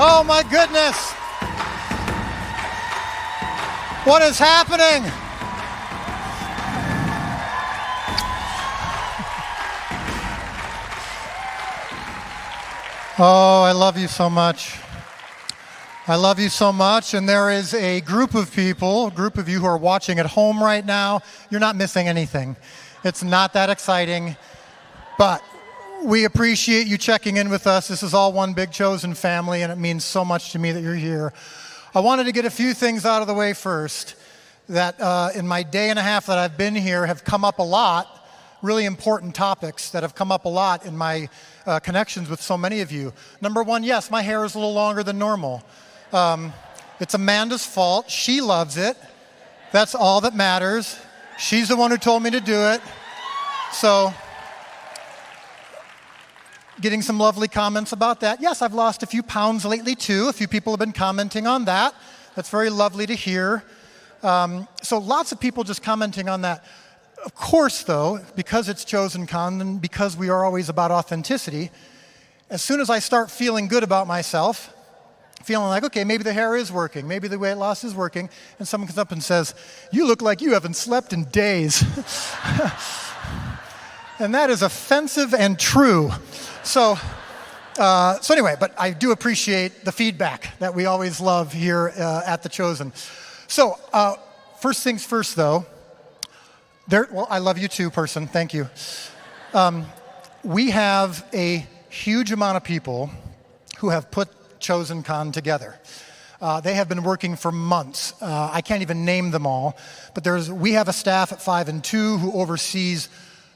Oh my goodness. What is happening? Oh, I love you so much. I love you so much. And there is a group of people, a group of you who are watching at home right now. You're not missing anything. It's not that exciting, but we appreciate you checking in with us. This is all one big Chosen family, and it means so much to me that you're here. I wanted to get a few things out of the way first that in my day and a half that I've been here have come up a lot, really important topics that have come up a lot in my connections with so many of you. Number one, yes, my hair is a little longer than normal. It's Amanda's fault. She loves it. That's all that matters. She's the one who told me to do it. So, getting some lovely comments about that. Yes, I've lost a few pounds lately too. A few people have been commenting on that. That's very lovely to hear. So lots of people just commenting on that. Of course, though, because it's ChosenCon and because we are always about authenticity, as soon as I start feeling good about myself, feeling like, okay, maybe the hair is working, maybe the weight loss is working, and someone comes up and says, you look like you haven't slept in days. And that is offensive and true. So anyway, but I do appreciate the feedback that we always love here at The Chosen. So first things first, though. Well, I love you too, person. Thank you. We have a huge amount of people who have put ChosenCon together. They have been working for months. I can't even name them all, but we have a staff at 5 and 2 who oversees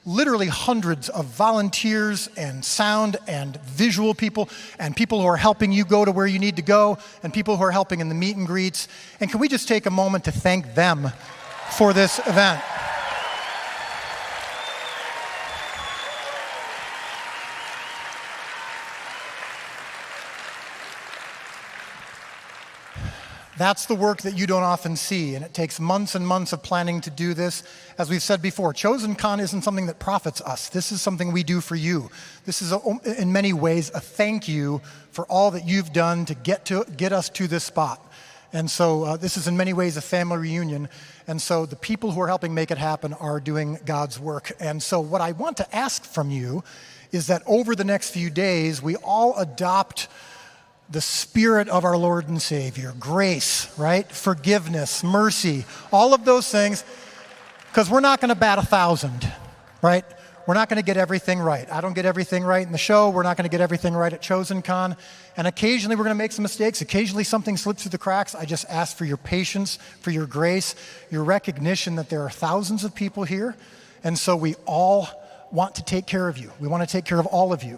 literally hundreds of volunteers and sound and visual people and people who are helping you go to where you need to go and people who are helping in the meet and greets. And can we just take a moment to thank them for this event? That's the work that you don't often see, and it takes months and months of planning to do this. As we've said before, ChosenCon isn't something that profits us. This is something we do for you. This is, in many ways, a thank you for all that you've done to get us to this spot. And so this is, in many ways, a family reunion. And so the people who are helping make it happen are doing God's work. And so what I want to ask from you is that over the next few days, we all adopt the Spirit of our Lord and Savior, grace, right? Forgiveness, mercy, all of those things, because we're not going to bat 1,000, right? We're not going to get everything right. I don't get everything right in the show. We're not going to get everything right at ChosenCon. And occasionally we're going to make some mistakes. Occasionally something slips through the cracks. I just ask for your patience, for your grace, your recognition that there are thousands of people here. And so we all want to take care of you. We want to take care of all of you.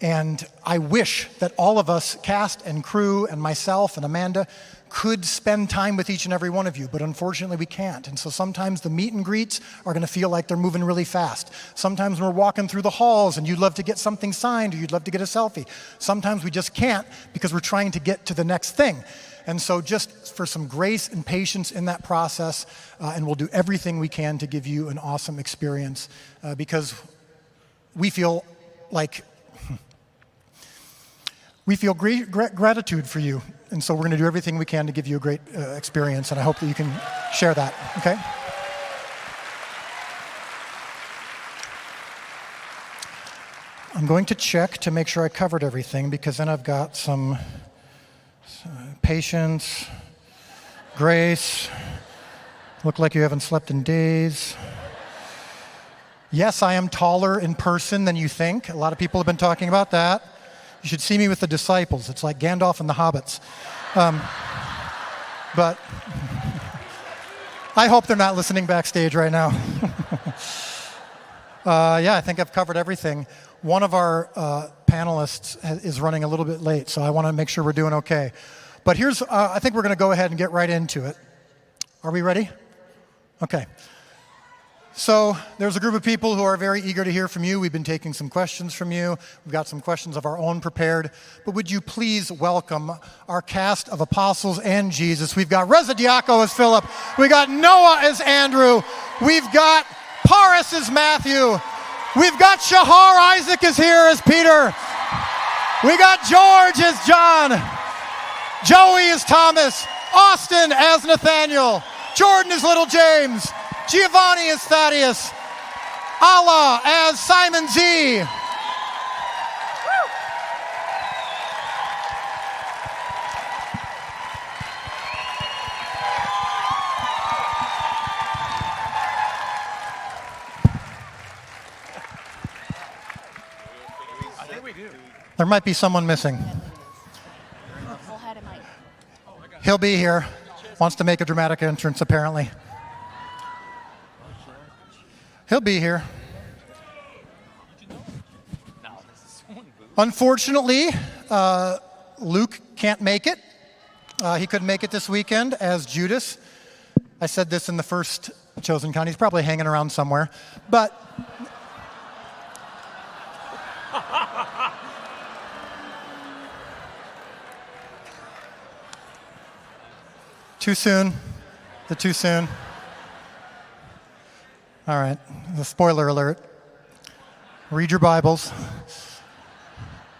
And I wish that all of us, cast and crew and myself and Amanda, could spend time with each and every one of you, but unfortunately we can't. And so sometimes the meet and greets are going to feel like they're moving really fast. Sometimes we're walking through the halls and you'd love to get something signed or you'd love to get a selfie. Sometimes we just can't because we're trying to get to the next thing. And so just for some grace and patience in that process, and we'll do everything we can to give you an awesome experience because we feel like we feel great gratitude for you, and so we're going to do everything we can to give you a great experience, and I hope that you can share that, okay? I'm going to check to make sure I covered everything, because then I've got some patience, grace, look like you haven't slept in days. Yes, I am taller in person than you think. A lot of people have been talking about that. You should see me with the disciples. It's like Gandalf and the hobbits. But I hope they're not listening backstage right now. Yeah, I think I've covered everything. One of our panelists is running a little bit late, so I want to make sure we're doing okay. But here's, I think we're going to go ahead and get right into it. Are we ready? Okay. So there's a group of people who are very eager to hear from you. We've been taking some questions from you. We've got some questions of our own prepared. But would you please welcome our cast of apostles and Jesus. We've got Reza Diaco as Philip. We got Noah as Andrew. We've got Paris as Matthew. We've got Shahar Isaac is here as Peter. We got George as John. Joey as Thomas. Austin as Nathaniel. Jordan as Little James. Giovanni as Thaddeus. Allah as Simon Z. There might be someone missing. He'll be here. Wants to make a dramatic entrance, apparently. He'll be here. Unfortunately, Luke can't make it. He couldn't make it this weekend as Judas. I said this in the first ChosenCon. He's probably hanging around somewhere. But too soon. Too soon. All right. The spoiler alert. Read your Bibles.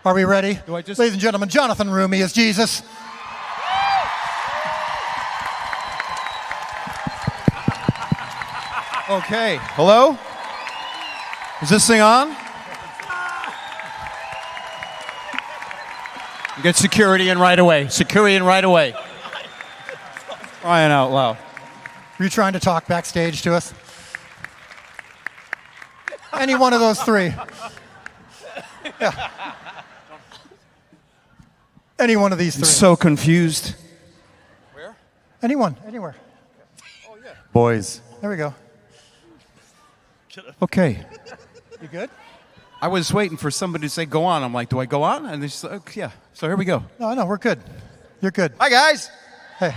Are we ready? Ladies and gentlemen, Jonathan Roumie is Jesus. Okay. Hello? Is this thing on? Get security in right away. Security in right away. Crying out loud. Were you trying to talk backstage to us? Any one of those three. Yeah. Any one of these three. I'm so confused. Where? Anyone, anywhere. Oh, yeah. Boys. There we go. Okay. You good? I was waiting for somebody to say, go on. I'm like, do I go on? And they said, oh, yeah. So here we go. No, we're good. You're good. Hi, guys. Hey.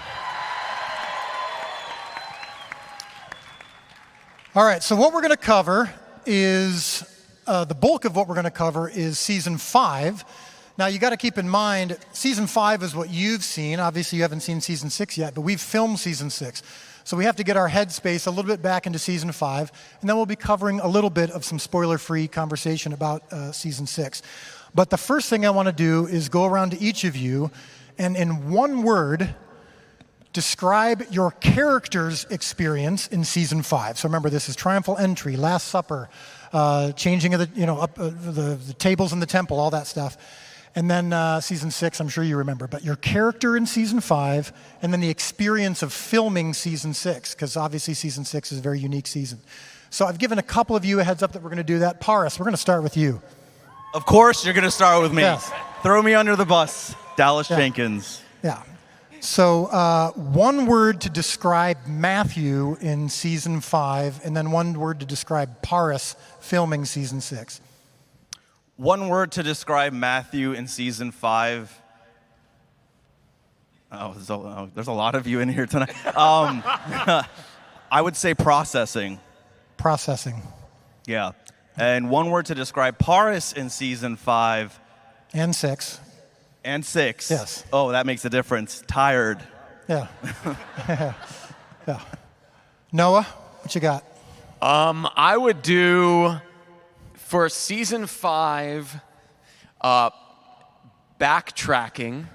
All right, so what we're going to cover is, the bulk of what we're going to cover is Season 5. Now, you got to keep in mind, Season 5 is what you've seen. Obviously, you haven't seen Season 6 yet, but we've filmed Season 6. So we have to get our headspace a little bit back into Season 5, and then we'll be covering a little bit of some spoiler-free conversation about Season 6. But the first thing I want to do is go around to each of you, and in one word, describe your character's experience in Season 5. So remember, this is Triumphal Entry, Last Supper, changing of the tables in the temple, all that stuff. And then Season 6, I'm sure you remember. But your character in Season 5, and then the experience of filming Season 6, because obviously Season 6 is a very unique season. So I've given a couple of you a heads up that we're going to do that. Paris, we're going to start with you. Of course you're going to start with me. Yes. Throw me under the bus. Dallas Jenkins. Yeah. So one word to describe Matthew in Season 5, and then one word to describe Paris filming Season 6. One word to describe Matthew in Season 5. There's a lot of you in here tonight. I would say processing. Processing. Yeah. And one word to describe Paris in Season 5. And 6. And 6. Yes. Oh, that makes a difference. Tired. Yeah. Yeah. Noah, what you got? I would do, for Season 5, backtracking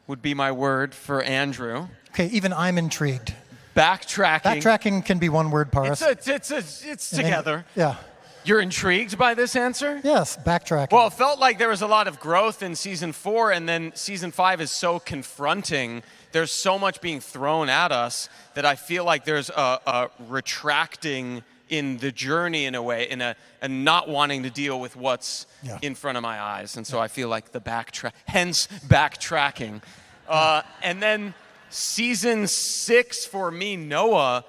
would be my word for Andrew. Okay, even I'm intrigued. Backtracking. Backtracking can be one word, Paris. It's together. Yeah. You're intrigued by this answer? Yes, backtracking. Well, it felt like there was a lot of growth in Season 4, and then Season 5 is so confronting. There's so much being thrown at us that I feel like there's a retracting in the journey in a way, and not wanting to deal with what's in front of my eyes. And so I feel like hence backtracking. And then Season 6 for me, Noah,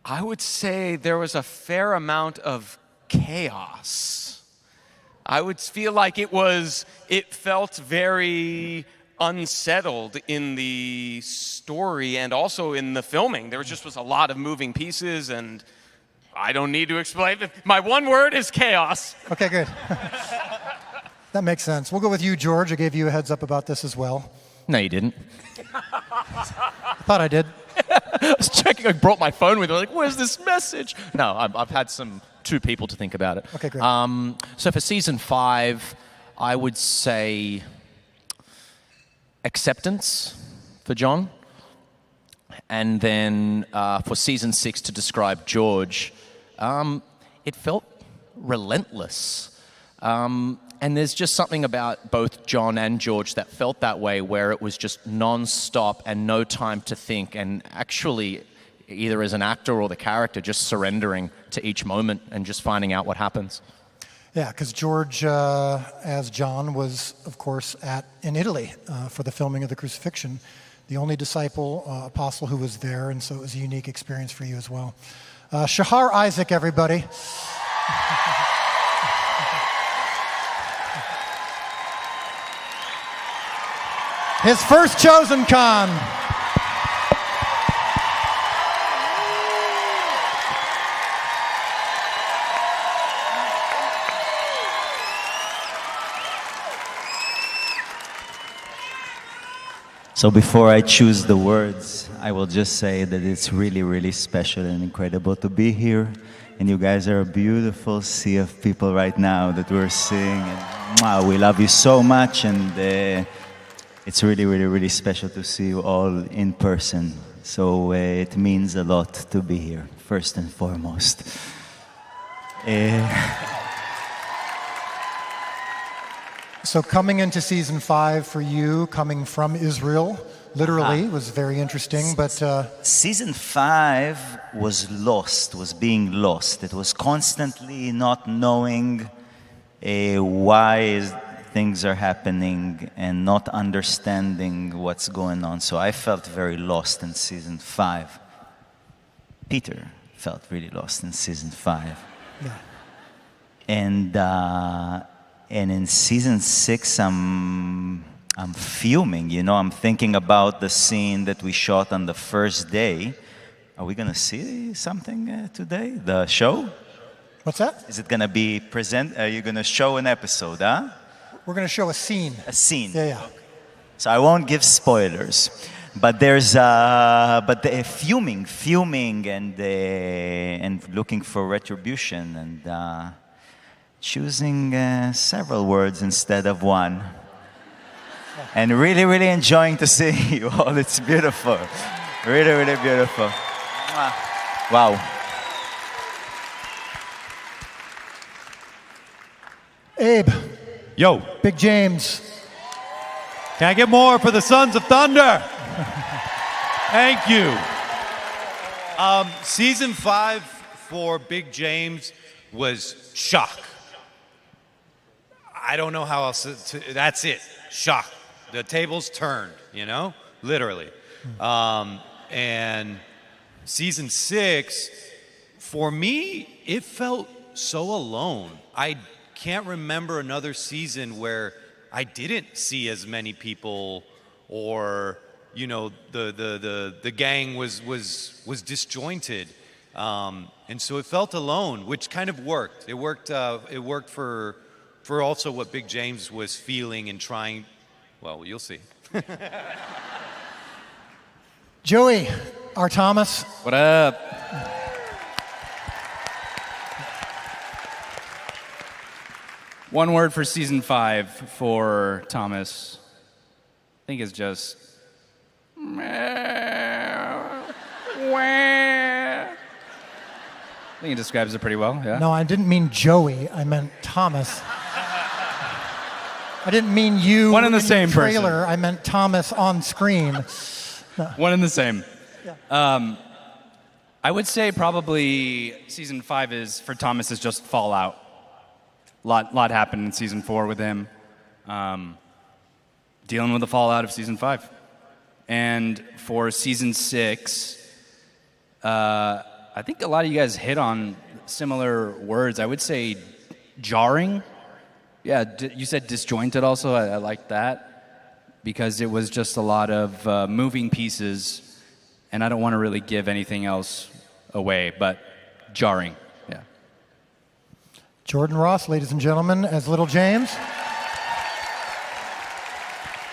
I would say there was a fair amount of chaos. I would feel like it felt very unsettled in the story and also in the filming. There was a lot of moving pieces, and I don't need to explain it. My one word is chaos. Okay, good. That makes sense. We'll go with you, George. I gave you a heads up about this as well. No, you didn't. I thought I did. I was checking. I brought my phone with me. I was like, where's this message? No, I've had two people to think about it. Okay, great. So for Season 5, I would say acceptance for John. And then for season 6 to describe George, it felt relentless. And there's just something about both John and George that felt that way, where it was just non-stop and no time to think, and actually, either as an actor or the character, just surrendering to each moment and just finding out what happens. Yeah, because George, as John, was, of course, in Italy for the filming of the crucifixion, the only disciple, apostle who was there, and so it was a unique experience for you as well. Shahar Isaac, everybody. His first ChosenCon. So before I choose the words, I will just say that it's really, really special and incredible to be here. And you guys are a beautiful sea of people right now that we're seeing. And wow, we love you so much, and it's really, really, really special to see you all in person. So it means a lot to be here, first and foremost. So coming into season 5 for you, coming from Israel, literally, was very interesting, but... Season 5 was being lost. It was constantly not knowing why things are happening and not understanding what's going on. So I felt very lost in season 5. Peter felt really lost in season 5. Yeah. And in season 6, I'm fuming, you know. I'm thinking about the scene that we shot on the first day. Are we gonna see something today? The show? What's that? Is it gonna be present? Are you gonna show an episode, huh? We're going to show a scene. A scene. Yeah, yeah. So I won't give spoilers, but there's the fuming, and looking for retribution, and choosing several words instead of one, and really, really enjoying to see you all. It's beautiful, really, really beautiful. Wow. Abe. Yo, Big James. can I get more for the Sons of Thunder? Thank you. Season 5 for Big James was shock. I don't know how else that's it. Shock. The tables turned, you know, literally. And season 6, for me, it felt so alone. I can't remember another season where I didn't see as many people, or you know, the gang was disjointed, and so it felt alone, which kind of worked. It worked for also what Big James was feeling and trying. Well, you'll see. Joey R. Thomas. What up? One word for season 5 for Thomas, I think is just... I think it describes it pretty well, yeah. No, I didn't mean Joey. I meant Thomas. I didn't mean you. One and the in same your trailer. person. I meant Thomas on screen. One and the same. Yeah. I would say probably season 5 is, for Thomas, is just fallout. Lot happened in season 4 with him. Dealing with the fallout of season 5. And for season 6, I think a lot of you guys hit on similar words. I would say jarring. Yeah, you said disjointed also. I like that, because it was just a lot of moving pieces, and I don't want to really give anything else away, but jarring, yeah. Jordan Ross, ladies and gentlemen, as Little James.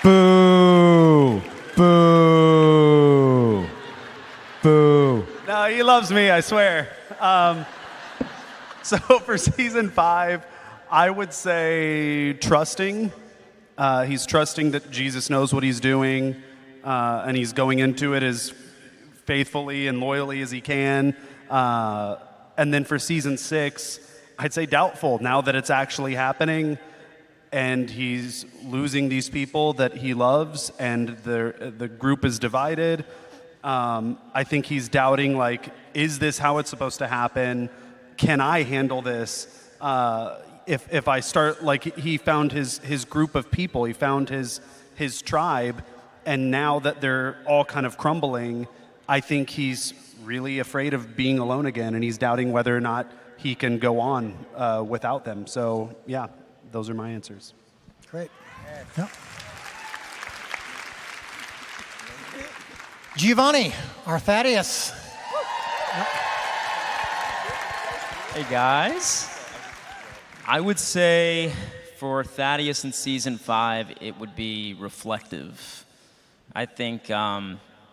Boo! Boo! Boo! No, he loves me, I swear. So for season 5, I would say trusting. He's trusting that Jesus knows what he's doing, and he's going into it as faithfully and loyally as he can. And then for season 6, I'd say doubtful now that it's actually happening and he's losing these people that he loves and the group is divided. I think he's doubting, like, is this how it's supposed to happen? Can I handle this? If I start, like, he found his group of people, he found his tribe, and now that they're all kind of crumbling, I think he's really afraid of being alone again, and he's doubting whether or not he can go on without them. So, yeah, those are my answers. Great. Yeah. Giovanni, our Thaddeus. Hey guys, I would say for Thaddeus in season 5, it would be reflective. I think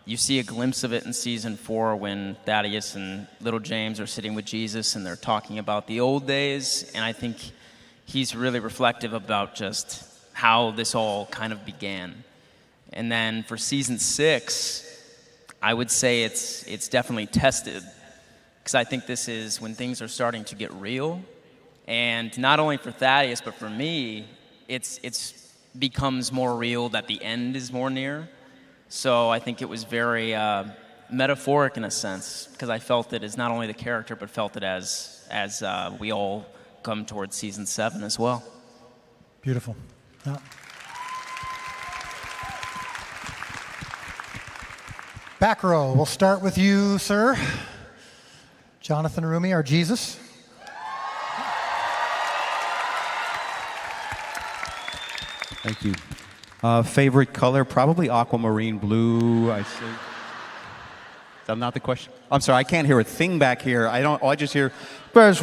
you see a glimpse of it in season 4 when Thaddeus and little James are sitting with Jesus and they're talking about the old days, and I think he's really reflective about just how this all kind of began. And then for season 6, I would say it's definitely tested, because I think this is when things are starting to get real. And not only for Thaddeus, but for me, it's becomes more real that the end is more near. So I think it was very metaphoric in a sense, because I felt it as not only the character, but felt it as we all come towards season 7 as well. Beautiful. Yeah. Back row, we'll start with you, sir. Jonathan Roumie, our Jesus. Thank you. Favorite color, probably aquamarine blue. I see. Is that not the question? I'm sorry, I can't hear a thing back here. I just hear, and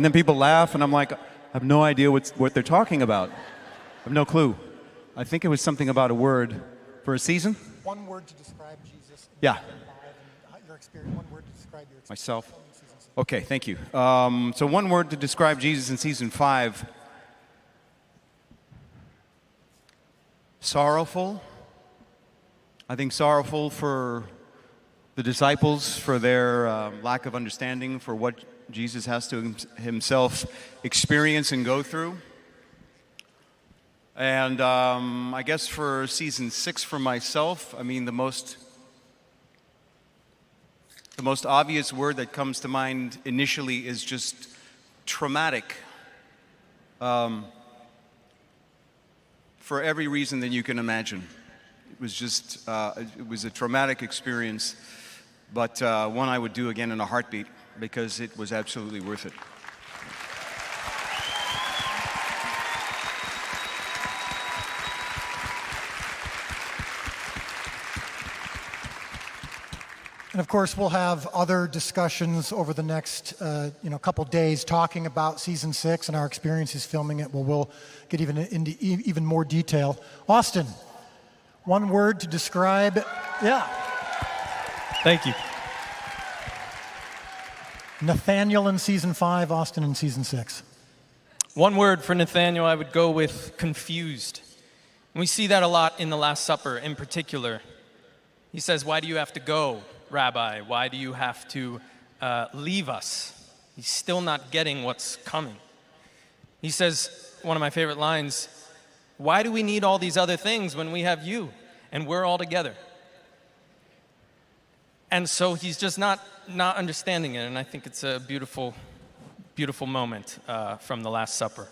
then people laugh, and I'm like, I have no idea what they're talking about. I have no clue. I think it was something about a word for a season. One word to describe Jesus. Yeah. Your experience. One word to describe your experience. Myself. Okay, thank you. So one word to describe Jesus in season 5. Sorrowful. I think sorrowful for the disciples, for their lack of understanding for what Jesus has to himself experience and go through. And I guess for season 6 for myself, I mean, the most obvious word that comes to mind initially is just traumatic. For every reason that you can imagine. It was just, it was a traumatic experience, but one I would do again in a heartbeat, because it was absolutely worth it. And of course, we'll have other discussions over the next couple days talking about season 6 and our experiences filming it. We'll get into even more detail. Austin, one word to describe. Yeah. Thank you. Nathaniel in season 5, Austin in season 6. One word for Nathaniel, I would go with confused. And we see that a lot in the Last Supper in particular. He says, "Why do you have to go, Rabbi? Why do you have to leave us?" He's still not getting what's coming. He says, one of my favorite lines, "Why do we need all these other things when we have you and we're all together?" And so he's just not understanding it, and I think it's a beautiful, beautiful moment from the Last Supper.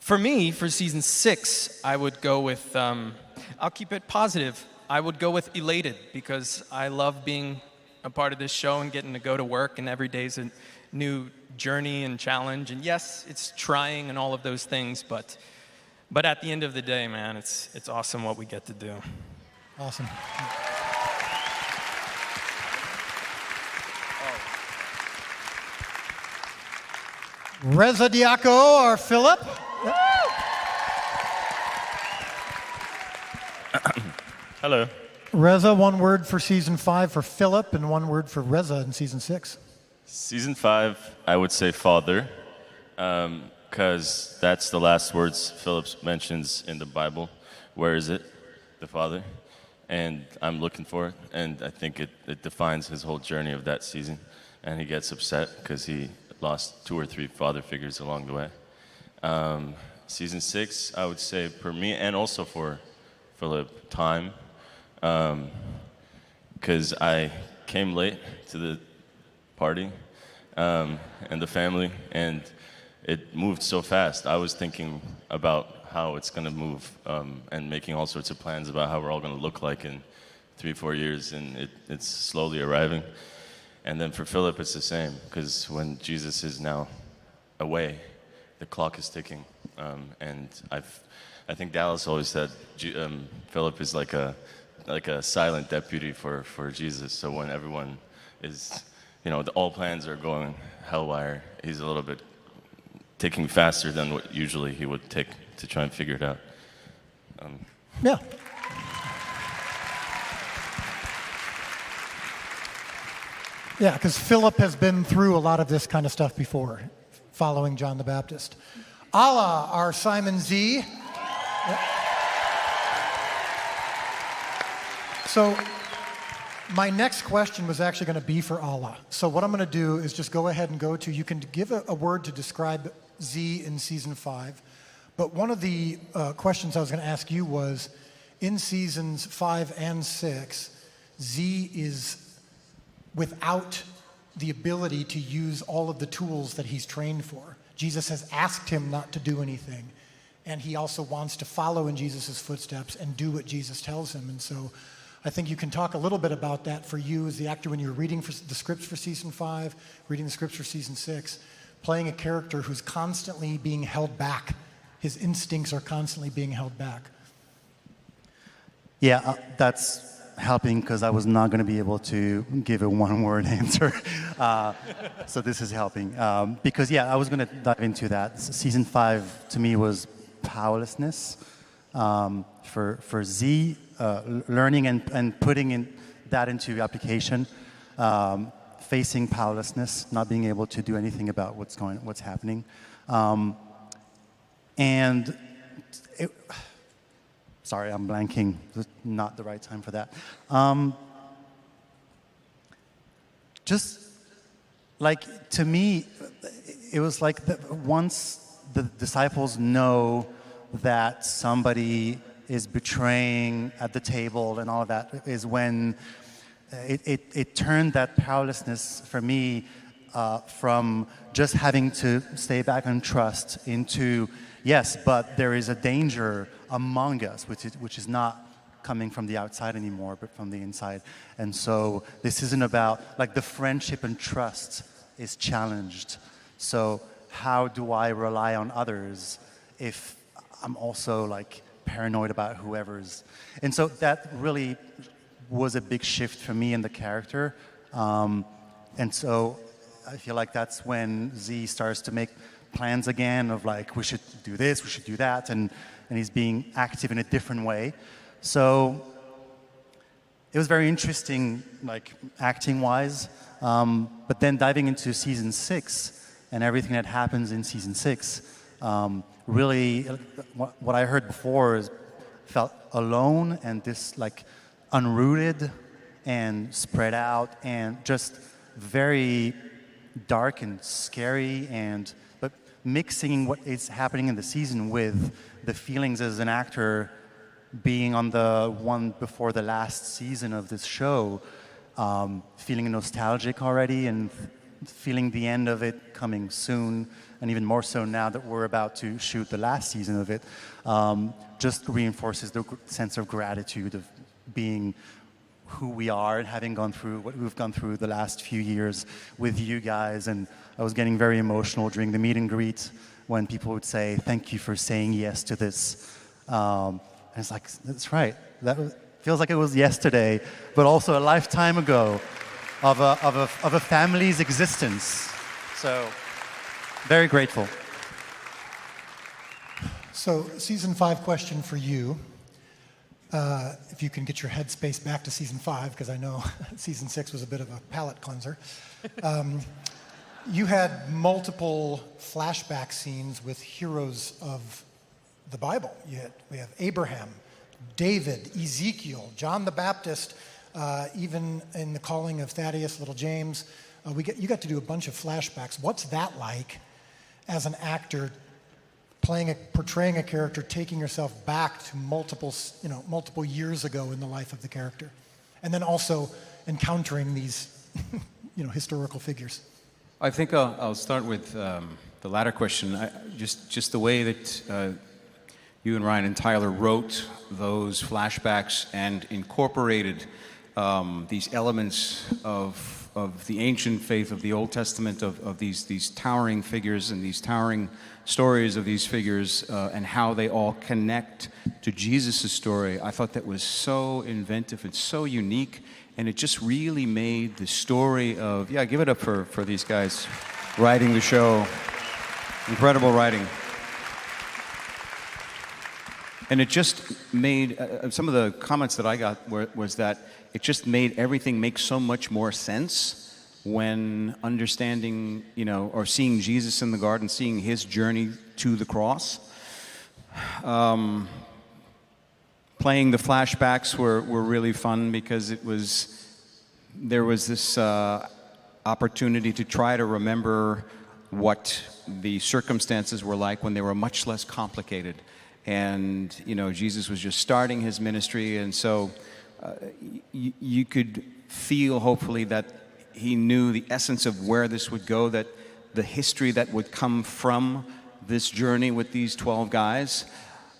For me, for season 6, I would go with, I'll keep it positive. I would go with elated, because I love being a part of this show and getting to go to work, and every day's a new journey and challenge. And yes, it's trying and all of those things, but at the end of the day, man, it's awesome what we get to do. Awesome. Reza Diaco, or Philip. Hello. Reza, one word for season 5 for Philip, and one word for Reza in season 6. Season 5, I would say father. because that's the last words Philip mentions in the Bible. Where is it? The Father. And I'm looking for it, and I think it defines his whole journey of that season. And he gets upset because he lost 2 or 3 father figures along the way. Season 6, I would say, for me, and also for Philip, time. Because I came late to the party and the family, and it moved so fast. I was thinking about how it's going to move and making all sorts of plans about how we're all going to look like in 3-4 years, and it's slowly arriving. And then for Philip, it's the same, because when Jesus is now away, the clock is ticking. And I think Dallas always said Philip is like a silent deputy for Jesus. So when everyone is, all plans are going hellwire, he's a little bit ticking faster than what usually he would take to try and figure it out. Yeah. Yeah, because Philip has been through a lot of this kind of stuff before, following John the Baptist. Allah, our Simon Z. So my next question was actually going to be for Allah. So what I'm going to do is just go ahead and you can give a word to describe Z in season 5. But one of the questions I was going to ask you was, in seasons 5 and 6, Z is without the ability to use all of the tools that he's trained for. Jesus has asked him not to do anything, and he also wants to follow in Jesus' footsteps and do what Jesus tells him. And so I think you can talk a little bit about that for you as the actor when you're reading the scripts for season 5, reading the scripts for season 6, playing a character who's constantly being held back. His instincts are constantly being held back. Yeah, that's helping because I was not going to be able to give a one-word answer. So this is helping. Because, yeah, I was going to dive into that. Season 5, to me, was powerlessness. For Z, learning and putting that into application, facing powerlessness, not being able to do anything about what's happening. Sorry, I'm blanking. Not the right time for that. Just like, to me, it was like once the disciples know that somebody is betraying at the table and all of that is when it turned that powerlessness for me from just having to stay back and trust into, yes, but there is a danger among us, which is not coming from the outside anymore, but from the inside. And so this isn't about, like, the friendship and trust is challenged. So how do I rely on others if I'm also, like, paranoid about whoever's? And so that really was a big shift for me in the character. And so I feel like that's when Z starts to make plans again of, like, we should do this, we should do that, and he's being active in a different way. So it was very interesting, like, acting-wise. But then diving into season 6 and everything that happens in season 6, really, what I heard before is felt alone and like unrooted and spread out and just very dark and scary, but mixing what is happening in the season with the feelings as an actor being on the one before the last season of this show, feeling nostalgic already and feeling the end of it coming soon, and even more so now that we're about to shoot the last season of it, just reinforces the sense of gratitude of being who we are and having gone through what we've gone through the last few years with you guys. And I was getting very emotional during the meet and greet when people would say, thank you for saying yes to this. And it's like, that's right. Feels like it was yesterday, but also a lifetime ago of a family's existence. So, very grateful. So, season 5 question for you. If you can get your headspace back to season 5, because I know season 6 was a bit of a palate cleanser. You had multiple flashback scenes with heroes of the Bible. We have Abraham, David, Ezekiel, John the Baptist, even in the calling of Thaddeus, little James. You got to do a bunch of flashbacks. What's that like as an actor, portraying a character, taking yourself back to multiple years ago in the life of the character, and then also encountering these historical figures? I think I'll start with the latter question. Just the way that you and Ryan and Tyler wrote those flashbacks and incorporated these elements of the ancient faith of the Old Testament, of these towering figures and these towering stories of these figures, and how they all connect to Jesus' story. I thought that was so inventive and so unique, and it just really made the story of, give it up for these guys writing the show. Incredible writing. And it just made, some of the comments that I got was that it just made everything make so much more sense when understanding, or seeing Jesus in the garden, seeing his journey to the cross. Playing the flashbacks were really fun because there was this opportunity to try to remember what the circumstances were like when they were much less complicated. And, Jesus was just starting his ministry, and so you could feel, hopefully, that he knew the essence of where this would go, that the history that would come from this journey with these 12 guys.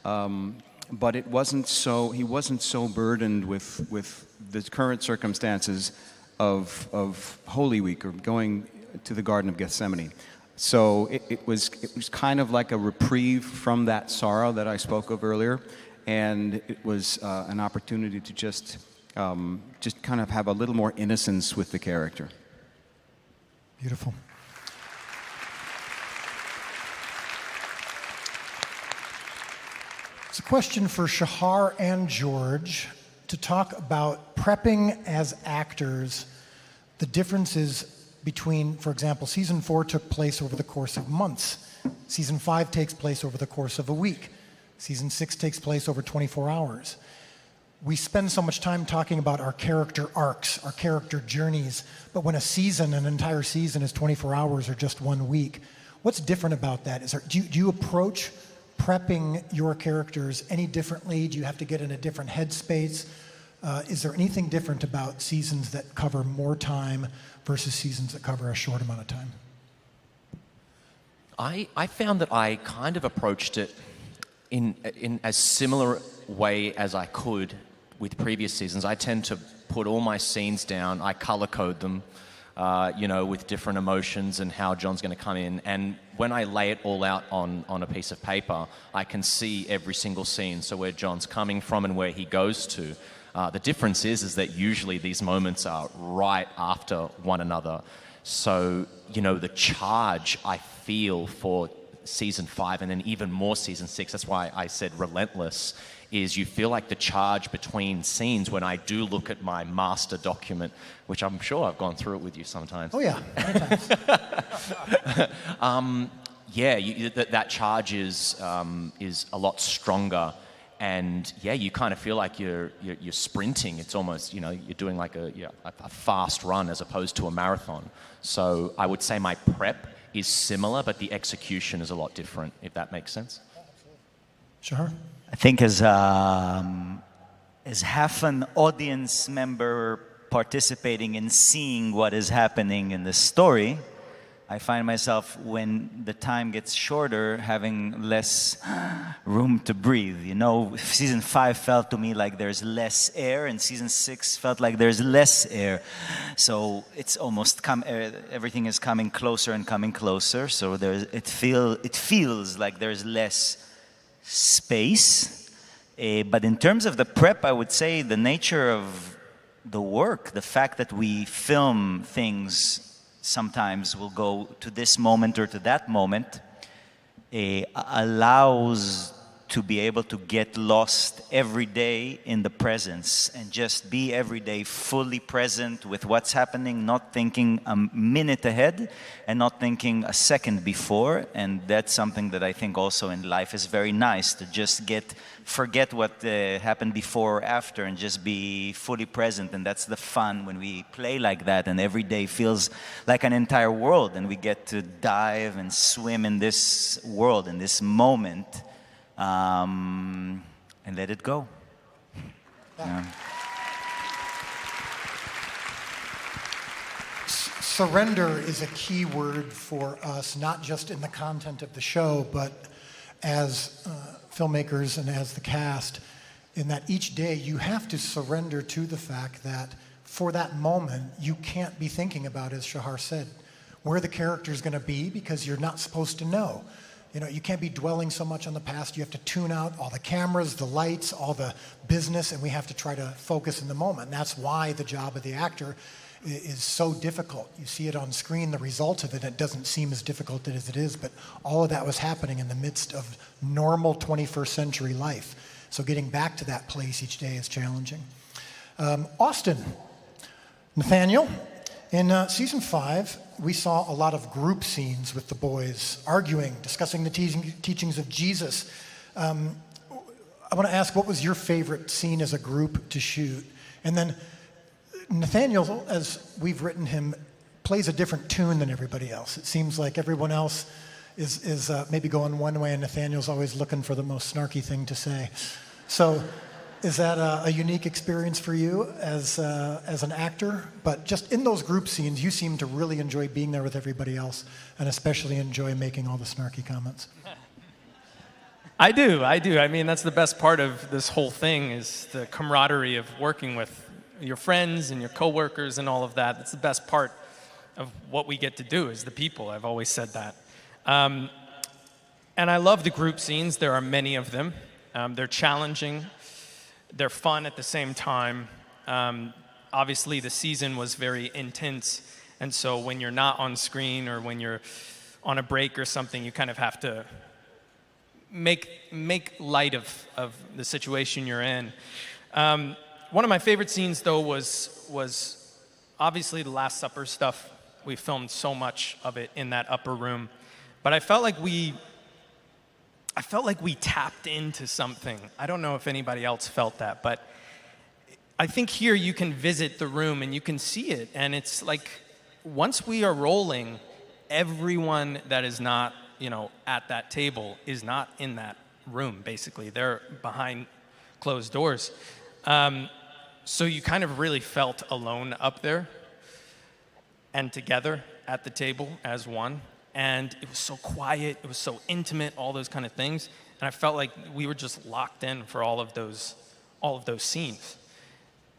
But he wasn't so burdened with the current circumstances of Holy Week or going to the Garden of Gethsemane. So it was kind of like a reprieve from that sorrow that I spoke of earlier, and it was an opportunity to just kind of have a little more innocence with the character. Beautiful. It's a question for Shahar and George to talk about prepping as actors, the differences between, for example, season 4 took place over the course of months. Season 5 takes place over the course of a week. Season 6 takes place over 24 hours. We spend so much time talking about our character arcs, our character journeys, but when an entire season is 24 hours or just 1 week, what's different about that? Do you approach prepping your characters any differently? Do you have to get in a different headspace? Is there anything different about seasons that cover more time versus seasons that cover a short amount of time? I found that I kind of approached it in as similar way as I could with previous seasons. I tend to put all my scenes down, I color code them, with different emotions and how John's going to come in. And when I lay it all out on a piece of paper, I can see every single scene, so where John's coming from and where he goes to. The difference is that usually these moments are right after one another. So, the charge I feel for season 5 and then even more season 6, that's why I said relentless, is you feel like the charge between scenes when I do look at my master document, which I'm sure I've gone through it with you sometimes. Oh yeah, many times. That charge is a lot stronger. And you kind of feel like you're sprinting. It's almost, you're doing like a fast run as opposed to a marathon. So I would say my prep is similar, but the execution is a lot different, if that makes sense. Sure. I think as half an audience member participating in seeing what is happening in the story, I find myself, when the time gets shorter, having less room to breathe. Season 5 felt to me like there's less air, and season 6 felt like there's less air. So it's almost everything is coming closer and coming closer. So it feels like there's less space. But in terms of the prep, I would say the nature of the work, the fact that we film things. Sometimes we'll go to this moment or to that moment, allows to be able to get lost every day in the presence and just be every day fully present with what's happening, not thinking a minute ahead and not thinking a second before. And that's something that I think also in life is very nice, to just forget what happened before or after and just be fully present. And that's the fun when we play like that, and every day feels like an entire world, and we get to dive and swim in this world, in this moment, and let it go. Yeah. Surrender is a key word for us, not just in the content of the show, but as filmmakers and as the cast, in that each day you have to surrender to the fact that for that moment you can't be thinking about, as Shahar said, where the character is going to be, because you're not supposed to know. You know, you can't be dwelling so much on the past. You have to tune out all the cameras, the lights, all the business, and we have to try to focus in the moment. And that's why the job of the actor is so difficult. You see it on screen, the result of it, it doesn't seem as difficult as it is, but all of that was happening in the midst of normal 21st century life. So getting back to that place each day is challenging. Austin, Nathaniel, in season 5, we saw a lot of group scenes with the boys, arguing, discussing the teachings of Jesus. I want to ask, what was your favorite scene as a group to shoot? And then Nathaniel, as we've written him, plays a different tune than everybody else. It seems like everyone else is maybe going one way, and Nathaniel's always looking for the most snarky thing to say. So is that a unique experience for you as an actor? But just in those group scenes, you seem to really enjoy being there with everybody else, and especially enjoy making all the snarky comments. I do. I mean, that's the best part of this whole thing, is the camaraderie of working with your friends and your coworkers and all of that. That's the best part of what we get to do, is the people. I've always said that. And I love the group scenes. There are many of them. They're challenging. They're fun at the same time. Obviously, the season was very intense, and so when you're not on screen or when you're on a break or something, you kind of have to make light of the situation you're in. One of my favorite scenes, though, was obviously the Last Supper stuff. We filmed so much of it in that upper room, but I felt like we tapped into something. I don't know if anybody else felt that, but I think here you can visit the room and you can see it. And it's like, once we are rolling, everyone that is not, at that table is not in that room, basically. They're behind closed doors. So you kind of really felt alone up there and together at the table as one. And it was so quiet, it was so intimate, all those kind of things. And I felt like we were just locked in for all of those scenes.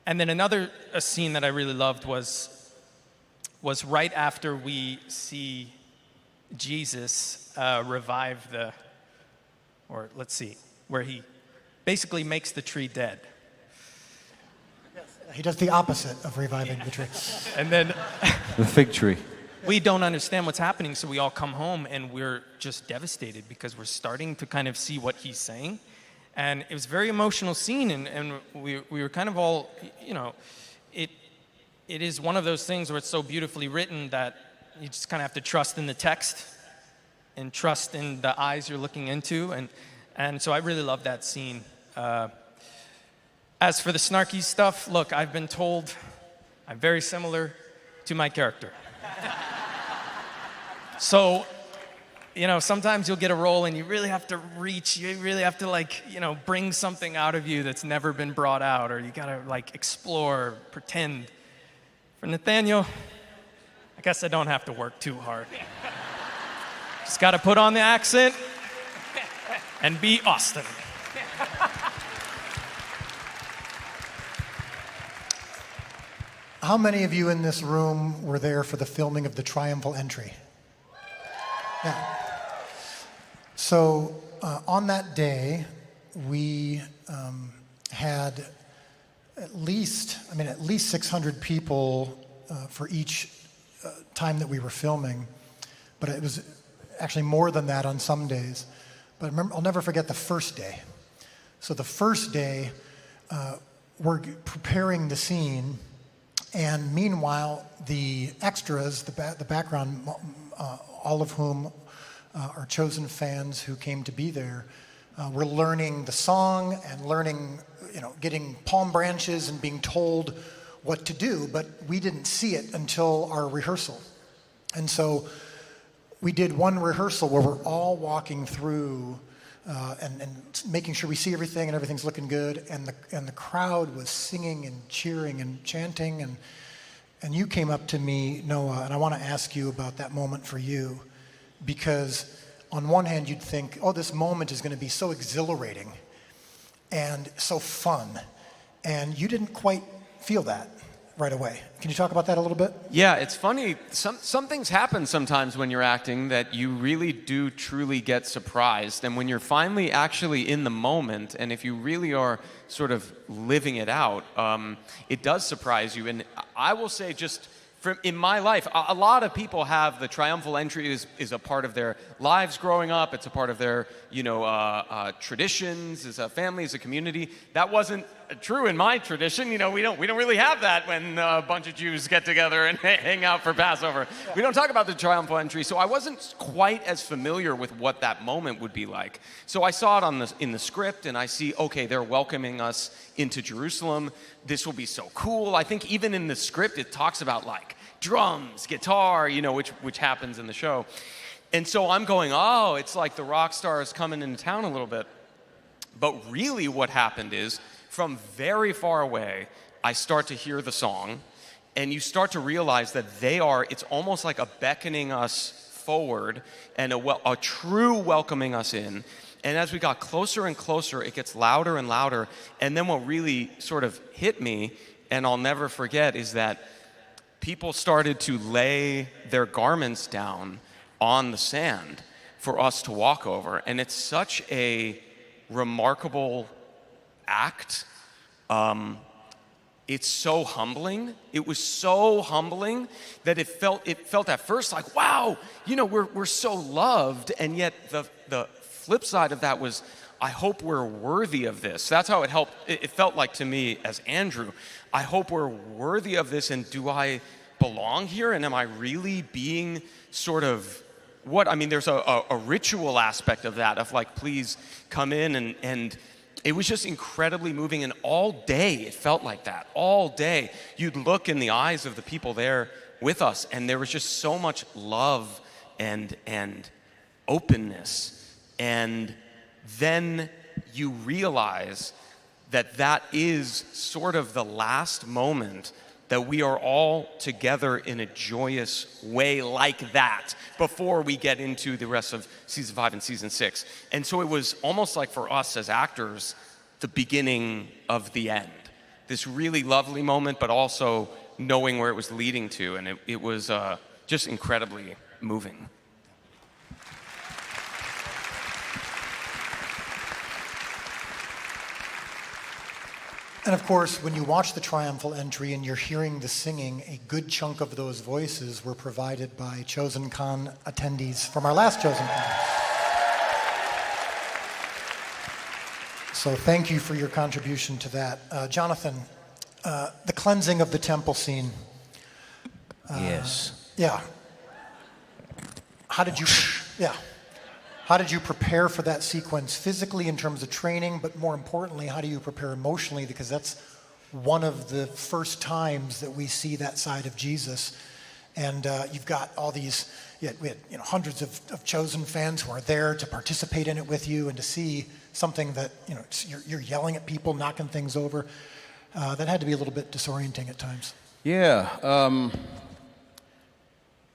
And then another scene that I really loved was right after we see Jesus revive where he basically makes the tree dead. He does the opposite of reviving the tree. And then The fig tree. we don't understand what's happening, so we all come home and we're just devastated because we're starting to kind of see what he's saying. And it was a very emotional scene, and we were kind of all, it is one of those things where it's so beautifully written that you just kind of have to trust in the text and trust in the eyes you're looking into. And so I really love that scene. As for the snarky stuff, look, I've been told I'm very similar to my character. So, sometimes you'll get a role and you really have to reach, you really have to bring something out of you that's never been brought out, or you gotta explore, pretend. For Nathaniel, I guess I don't have to work too hard. Just gotta put on the accent and be Austin. How many of you in this room were there for the filming of the Triumphal entry? Yeah. So on that day, we had at least 600 people for each time that we were filming, but it was actually more than that on some days. But I'll never forget the first day. So the first day, we're preparing the scene, and meanwhile, the extras, the background, all of whom are Chosen fans who came to be there, were learning the song and learning, getting palm branches and being told what to do, but we didn't see it until our rehearsal. And so we did one rehearsal where we're all walking through and making sure we see everything and everything's looking good, and the crowd was singing and cheering and chanting, and you came up to me, Noah, and I want to ask you about that moment for you, because on one hand you'd think, oh, this moment is going to be so exhilarating and so fun, and you didn't quite feel that right away. Can you talk about that a little bit? Yeah, it's funny. Some things happen sometimes when you're acting that you really do truly get surprised. And when you're finally actually in the moment, and if you really are sort of living it out, it does surprise you. And I will say, just in my life, a lot of people have the triumphal entry is a part of their lives growing up. It's a part of their traditions as a family, as a community. That wasn't true in my tradition. We don't really have that when a bunch of Jews get together and hang out for Passover. We don't talk about the triumphal entry. So I wasn't quite as familiar with what that moment would be like. So I saw it in the script, and I see, okay, they're welcoming us into Jerusalem. This will be so cool. I think even in the script it talks about like drums, guitar, which happens in the show. And so I'm going, oh, it's like the rock stars coming into town a little bit. But really what happened is, from very far away, I start to hear the song, and you start to realize that it's almost like a beckoning us forward and a true welcoming us in. And as we got closer and closer, it gets louder and louder. And then what really sort of hit me, and I'll never forget, is that people started to lay their garments down on the sand for us to walk over. And it's such a remarkable act. It's so humbling. It was so humbling that it felt at first like, wow, we're so loved. And yet the flip side of that was, I hope we're worthy of this. That's how it felt like to me as Andrew. I hope we're worthy of this, and do I belong here? And am I really being sort of there's a ritual aspect of that, of like, please come in, and it was just incredibly moving. And all day it felt like that. All day you'd look in the eyes of the people there with us, and there was just so much love and openness. And then you realize that is sort of the last moment that we are all together in a joyous way like that before we get into the rest of season 5 and season 6. And so it was almost like, for us as actors, the beginning of the end. This really lovely moment, but also knowing where it was leading to. And it was just incredibly moving. And of course, when you watch the triumphal entry and you're hearing the singing, a good chunk of those voices were provided by ChosenCon attendees from our last ChosenCon. So thank you for your contribution to that. Jonathan, the cleansing of the temple scene. Yes. Yeah. How did you prepare for that sequence physically in terms of training, but more importantly, how do you prepare emotionally? Because that's one of the first times that we see that side of Jesus. And you've got all these, we had hundreds of Chosen fans who are there to participate in it with you, and to see something that, you're yelling at people, knocking things over. That had to be a little bit disorienting at times. Yeah.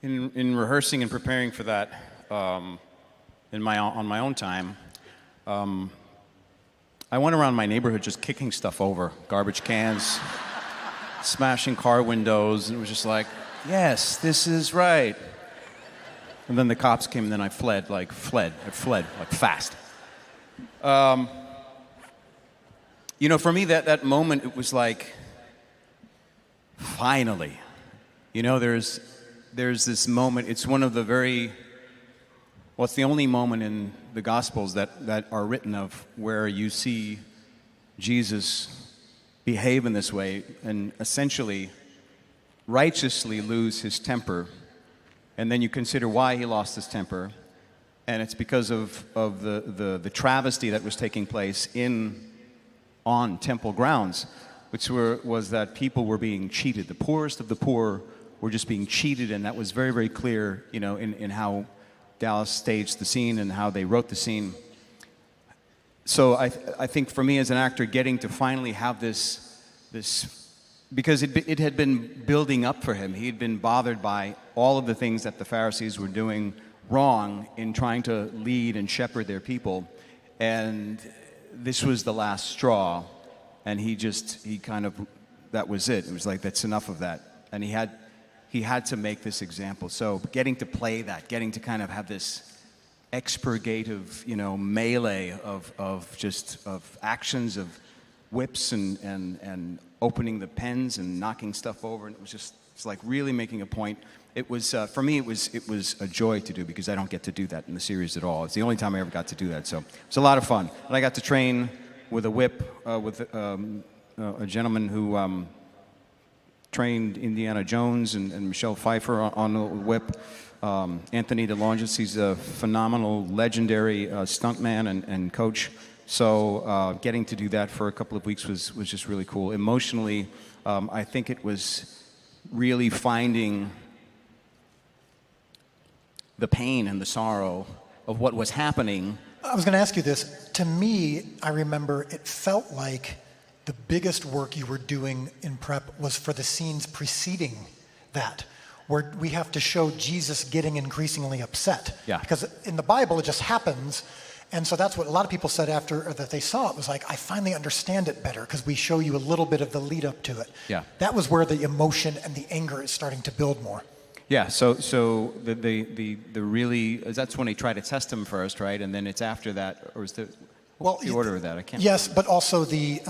In rehearsing and preparing for that, on my own time, I went around my neighborhood just kicking stuff over, garbage cans, smashing car windows, and it was just like, yes, this is right. And then the cops came, and then I fled fast. For me, that moment, it was like, finally. There's this moment, it's one of the very Well, it's the only moment in the Gospels that are written of where you see Jesus behave in this way and essentially righteously lose his temper. And then you consider why he lost his temper. And it's because of the travesty that was taking place on temple grounds, which was that people were being cheated. The poorest of the poor were just being cheated, and that was very, very clear, in how Dallas staged the scene and how they wrote the scene. So I think for me as an actor, getting to finally have this because it had been building up for him. He had been bothered by all of the things that the Pharisees were doing wrong in trying to lead and shepherd their people. And this was the last straw. And that was it. It was like, that's enough of that. And he had to make this example. So getting to play that, getting to kind of have this expurgative, melee of actions, of whips and opening the pens and knocking stuff over, and it's like really making a point. It was for me. It was a joy to do because I don't get to do that in the series at all. It's the only time I ever got to do that. So it's a lot of fun, and I got to train with a whip with a gentleman who trained Indiana Jones and Michelle Pfeiffer on the whip. Anthony DeLongis, he's a phenomenal, legendary stuntman and coach. So getting to do that for a couple of weeks was just really cool. Emotionally, I think it was really finding the pain and the sorrow of what was happening. I was going to ask you this. To me, I remember it felt like the biggest work you were doing in prep was for the scenes preceding that, where we have to show Jesus getting increasingly upset. Yeah. Because in the Bible, it just happens. And so that's what a lot of people said after that they saw it, was like, I finally understand it better because we show you a little bit of the lead up to it. Yeah. That was where the emotion and the anger is starting to build more. Yeah, so the really, that's when they try to test him first, right? And then it's after that, or is the order of that? I can't. Yes, but also the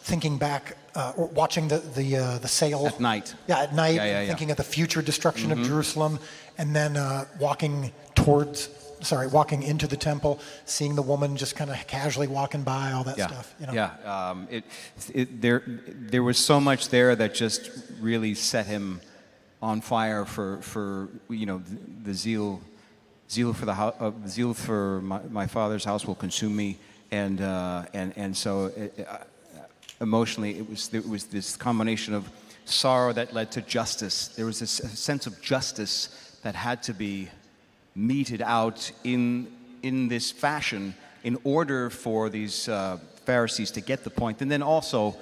thinking back, or watching the sail at night. Yeah, at night, Yeah. thinking of the future destruction of Jerusalem, and then walking into the temple, seeing the woman just kind of casually walking by, all that stuff. Yeah, there was so much there that just really set him on fire for the zeal for my Father's house will consume me, and so emotionally it was this combination of sorrow that led to justice. There was this sense of justice that had to be meted out in this fashion in order for these Pharisees to get the point, and then also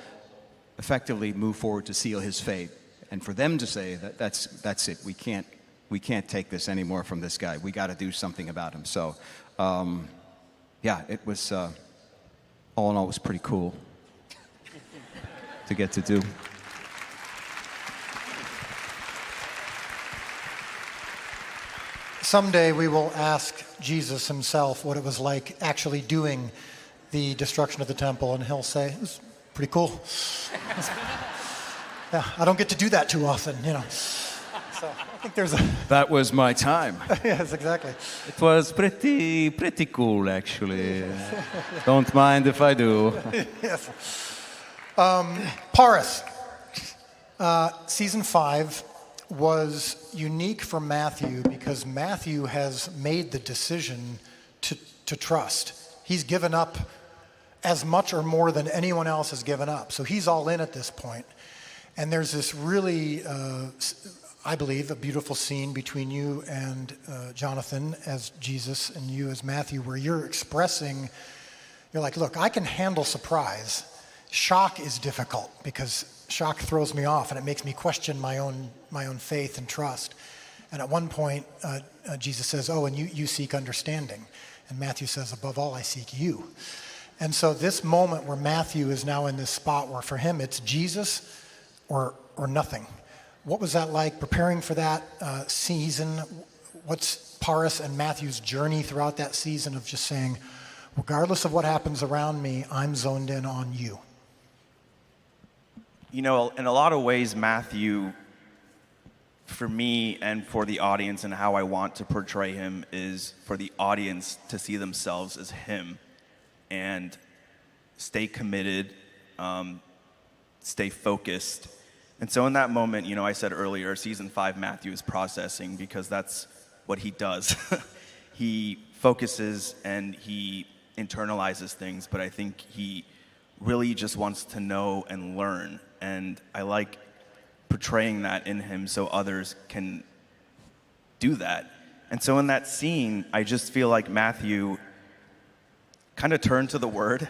effectively move forward to seal his fate. And for them to say that's it, we can't take this anymore from this guy. We got to do something about him. So, it was all in all, it was pretty cool to get to do. Someday we will ask Jesus himself what it was like actually doing the destruction of the temple, and he'll say, it was pretty cool. Yeah, I don't get to do that too often, So I think there's a... That was my time. Yes, exactly. It was pretty cool, actually. Don't mind if I do. Yes. Paris. Season 5 was unique for Matthew because Matthew has made the decision to trust. He's given up as much or more than anyone else has given up. So he's all in at this point. And there's this really, I believe, a beautiful scene between you and Jonathan as Jesus and you as Matthew, where you're expressing, you're like, look, I can handle surprise. Shock is difficult because shock throws me off and it makes me question my own faith and trust. And at one point, Jesus says, oh, and you seek understanding. And Matthew says, above all, I seek you. And so this moment where Matthew is now in this spot where for him it's Jesus or nothing. What was that like preparing for that season? What's Paris and Matthew's journey throughout that season of just saying, regardless of what happens around me, I'm zoned in on you? In a lot of ways, Matthew for me and for the audience and how I want to portray him is for the audience to see themselves as him and stay committed, stay focused. And so in that moment, you know, I said earlier, season 5, Matthew is processing because that's what he does. He focuses and he internalizes things, but I think he really just wants to know and learn. And I like portraying that in him so others can do that. And so in that scene, I just feel like Matthew kind of turned to the Word,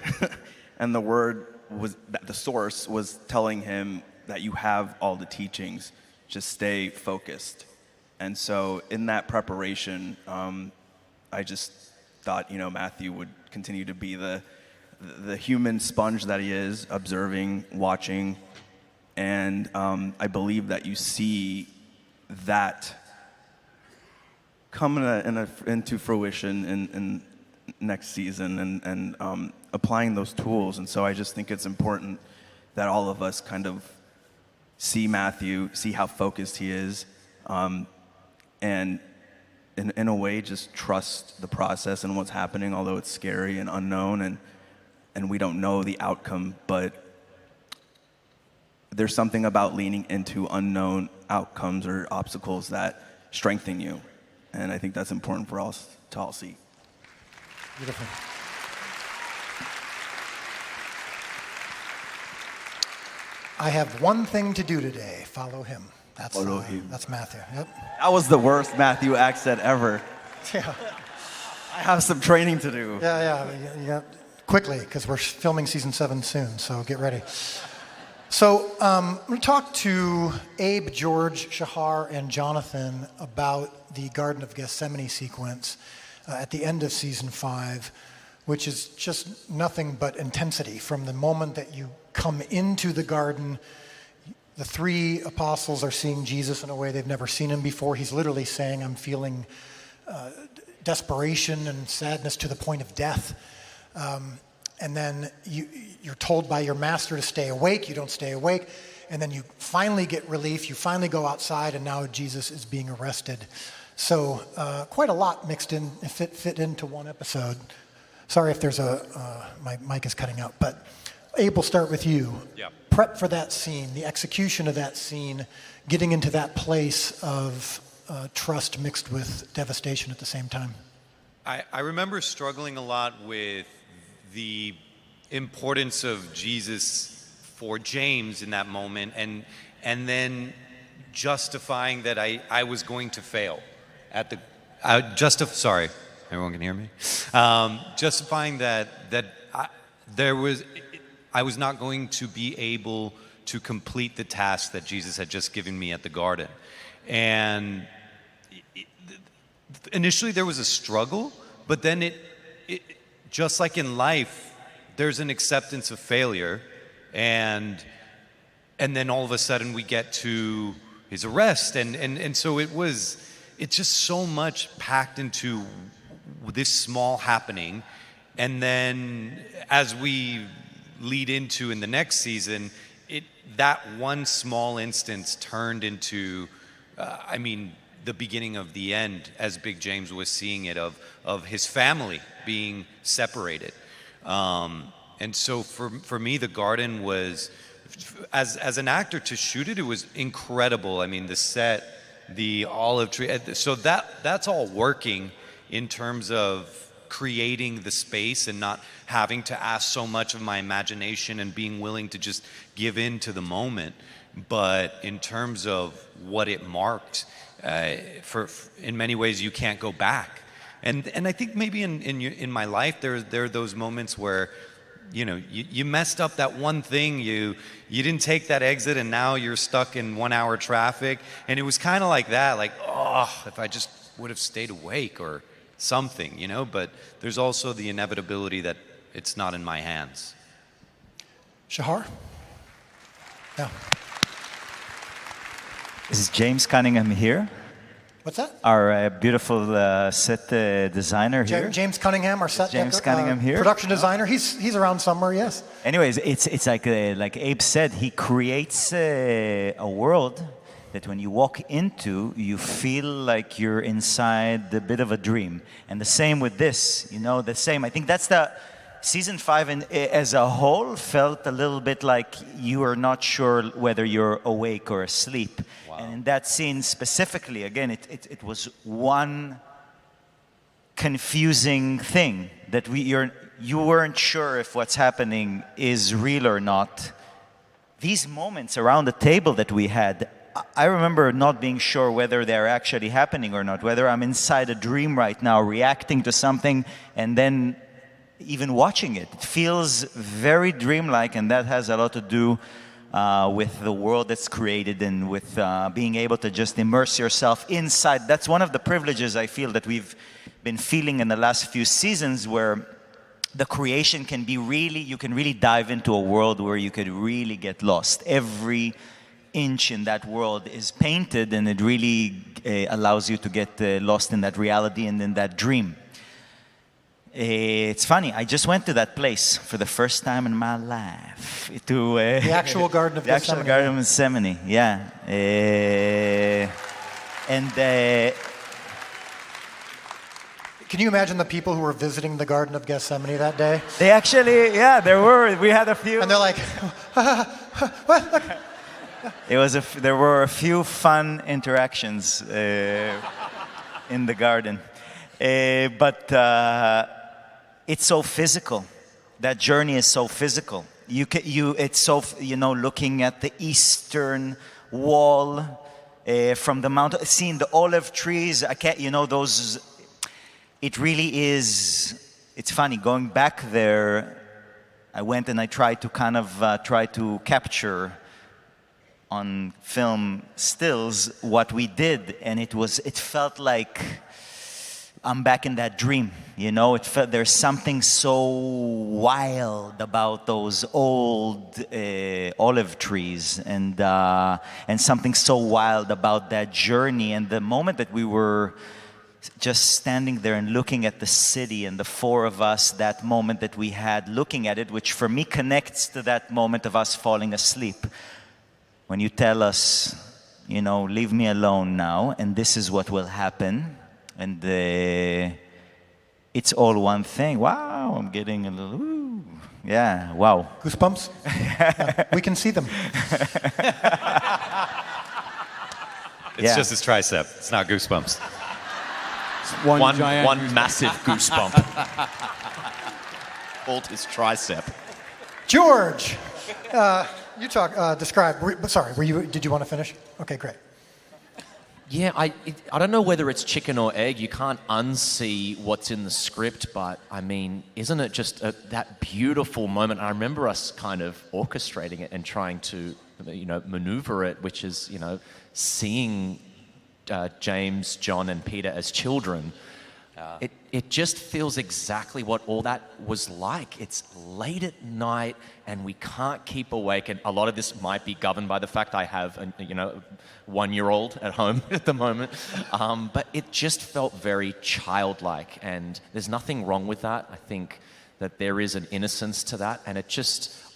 and the Word was, the source was telling him that you have all the teachings, just stay focused. And so in that preparation, I just thought, you know, Matthew would continue to be the human sponge that he is, observing, watching, and I believe that you see that come into fruition in next season and applying those tools. And so I just think it's important that all of us kind of see Matthew, see how focused he is, and in a way just trust the process and what's happening, although it's scary and unknown and we don't know the outcome, but there's something about leaning into unknown outcomes or obstacles that strengthen you. And I think that's important for us to all see. Beautiful. I have one thing to do today. Follow him. Follow him. That's Matthew. Yep. That was the worst Matthew accent ever. Yeah. I have some training to do. Yeah. You got quickly, because we're filming season 7 soon, so get ready. So I'm going to talk to Abe, George, Shahar, and Jonathan about the Garden of Gethsemane sequence at the end of season 5, which is just nothing but intensity. From the moment that you come into the garden, the 3 apostles are seeing Jesus in a way they've never seen him before. He's literally saying, I'm feeling desperation and sadness to the point of death. And then you're told by your master to stay awake. You don't stay awake. And then you finally get relief. You finally go outside, and now Jesus is being arrested. So quite a lot mixed in, fit into one episode. Sorry if there's my mic is cutting out. But Abe, we'll start with you. Yeah. Prep for that scene, the execution of that scene, getting into that place of trust mixed with devastation at the same time. I remember struggling a lot with the importance of Jesus for James in that moment, and then justifying that I was going to fail at the sorry, everyone can hear me. Justifying that I was not going to be able to complete the task that Jesus had just given me at the garden, and initially there was a struggle, but then it just like in life, there's an acceptance of failure, and then all of a sudden we get to his arrest, and so it's just so much packed into this small happening, and then as we lead into in the next season, that one small instance turned into, the beginning of the end, as Big James was seeing it, of his family being separated. And so for me, the garden was, as an actor to shoot it, it was incredible. I mean, the set, the olive tree, so that's all working in terms of creating the space and not having to ask so much of my imagination and being willing to just give in to the moment. But in terms of what it marked, in many ways you can't go back. And I think maybe in my life there are those moments where you messed up that one thing, you didn't take that exit, and now you're stuck in 1 hour traffic. And it was kind of like that, like, if I just would have stayed awake or something, but there's also the inevitability that it's not in my hands. Shahar? Yeah. Is James Cunningham here? What's that? Our beautiful set designer here. James Cunningham, our set James Cunningham here. Production designer. He's around somewhere, yes. Anyways, it's like Abe said, he creates a world that when you walk into, you feel like you're inside a bit of a dream. And the same with this, the same. I think that's season 5 as a whole felt a little bit like you are not sure whether you're awake or asleep. Wow. And in that scene specifically, again, it was one confusing thing that you weren't sure if what's happening is real or not. These moments around the table that we had, I remember not being sure whether they're actually happening or not, whether I'm inside a dream right now, reacting to something, and then even watching it. It feels very dreamlike, and that has a lot to do with the world that's created and with being able to just immerse yourself inside. That's one of the privileges I feel that we've been feeling in the last few seasons, where the creation can be you can really dive into a world where you could really get lost. Every inch in that world is painted, and it really allows you to get lost in that reality and in that dream. It's funny, I just went to that place for the first time in my life. The actual Garden of Gethsemane. The actual Garden of Gethsemane, yeah. Can you imagine the people who were visiting the Garden of Gethsemane that day? They actually, we had a few. And they're like, what? There were a few fun interactions in the garden. But it's so physical. That journey is so physical. It's so, looking at the eastern wall from the mountain, seeing the olive trees. Those. It really is. It's funny going back there. I went and I tried to kind of try to capture on film stills what we did, and it felt like I'm back in that dream. There's something so wild about those old olive trees, and something so wild about that journey. And the moment that we were just standing there and looking at the city, and the four of us, that moment that we had looking at it, which for me connects to that moment of us falling asleep. When you tell us, leave me alone now, and this is what will happen. And it's all one thing. Wow, I'm getting a little, ooh. Yeah, wow. Goosebumps? Yeah, we can see them. It's just his tricep. It's not goosebumps. One massive goosebump. Called his tricep. George, you describe. Did you want to finish? Okay, great. Yeah, I don't know whether it's chicken or egg. You can't unsee what's in the script, but I mean, isn't it just that beautiful moment? I remember us kind of orchestrating it and trying to, maneuver it, which is, seeing James, John, and Peter as children. It just feels exactly what all that was like. It's late at night and we can't keep awake, and a lot of this might be governed by the fact I have a 1-year-old at home at the moment, but it just felt very childlike, and there's nothing wrong with that. I think that there is an innocence to that, and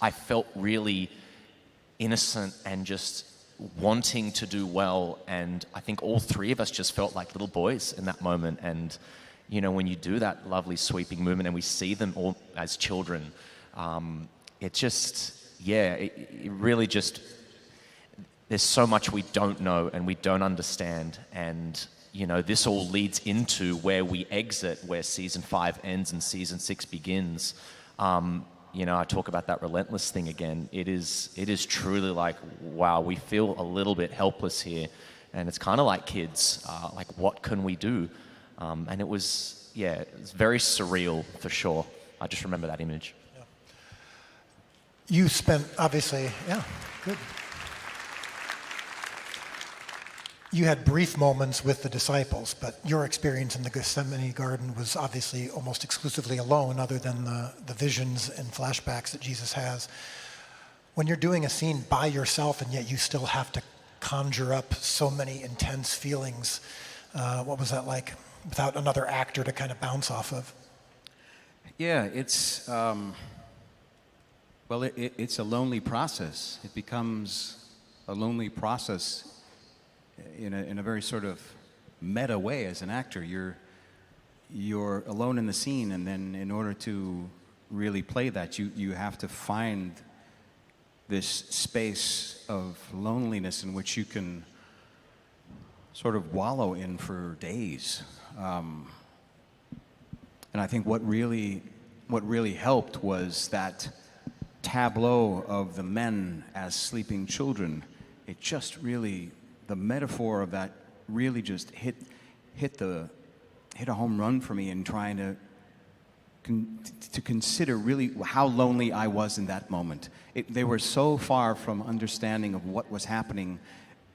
I felt really innocent and just wanting to do well, and I think all three of us just felt like little boys in that moment. And when you do that lovely sweeping movement and we see them all as children, it really just, there's so much we don't know and we don't understand, and this all leads into where we exit, where season 5 ends and season 6 begins. I talk about that relentless thing again. It is truly like, wow, we feel a little bit helpless here, and it's kind of like kids, like what can we do? And it was very surreal for sure. I just remember that image. Yeah. You spent, obviously, good. You had brief moments with the disciples, but your experience in the Gethsemane garden was obviously almost exclusively alone, other than the visions and flashbacks that Jesus has. When you're doing a scene by yourself and yet you still have to conjure up so many intense feelings, what was that like without another actor to kind of bounce off of? Yeah, it's it's a lonely process. It becomes a lonely process in a very sort of meta way as an actor. You're alone in the scene, and then in order to really play that, you have to find this space of loneliness in which you can sort of wallow in for days. And I think what really helped was that tableau of the men as sleeping children. It just really, the metaphor of that really just hit a home run for me in trying to consider really how lonely I was in that moment. They were so far from understanding of what was happening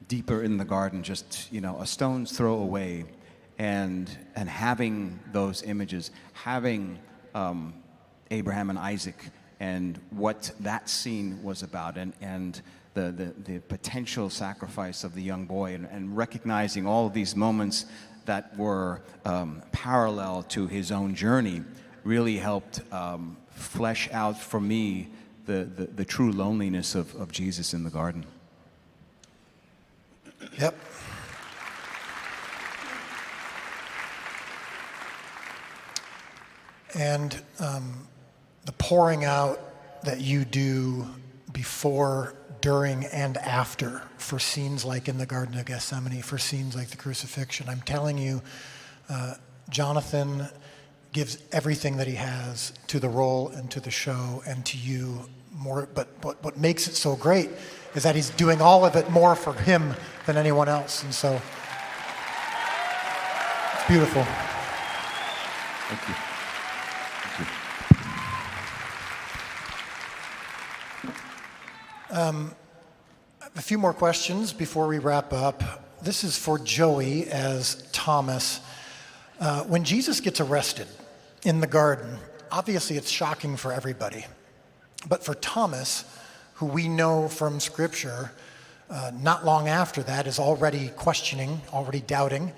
deeper in the garden, just a stone's throw away, and having those images, having Abraham and Isaac, and what that scene was about, and the potential sacrifice of the young boy, and recognizing all of these moments that were parallel to his own journey, really helped flesh out for me the true loneliness of Jesus in the garden. Yep. And the pouring out that you do before, during, and after for scenes like in the Garden of Gethsemane, for scenes like the crucifixion, I'm telling you, Jonathan gives everything that he has to the role and to the show and to you more. But what makes it so great is that he's doing all of it more for him than anyone else. And so it's beautiful. Thank you. A few more questions before we wrap up. This is for Joey as Thomas. When Jesus gets arrested in the garden, obviously it's shocking for everybody. But for Thomas, who we know from Scripture, not long after that is already questioning, already doubting.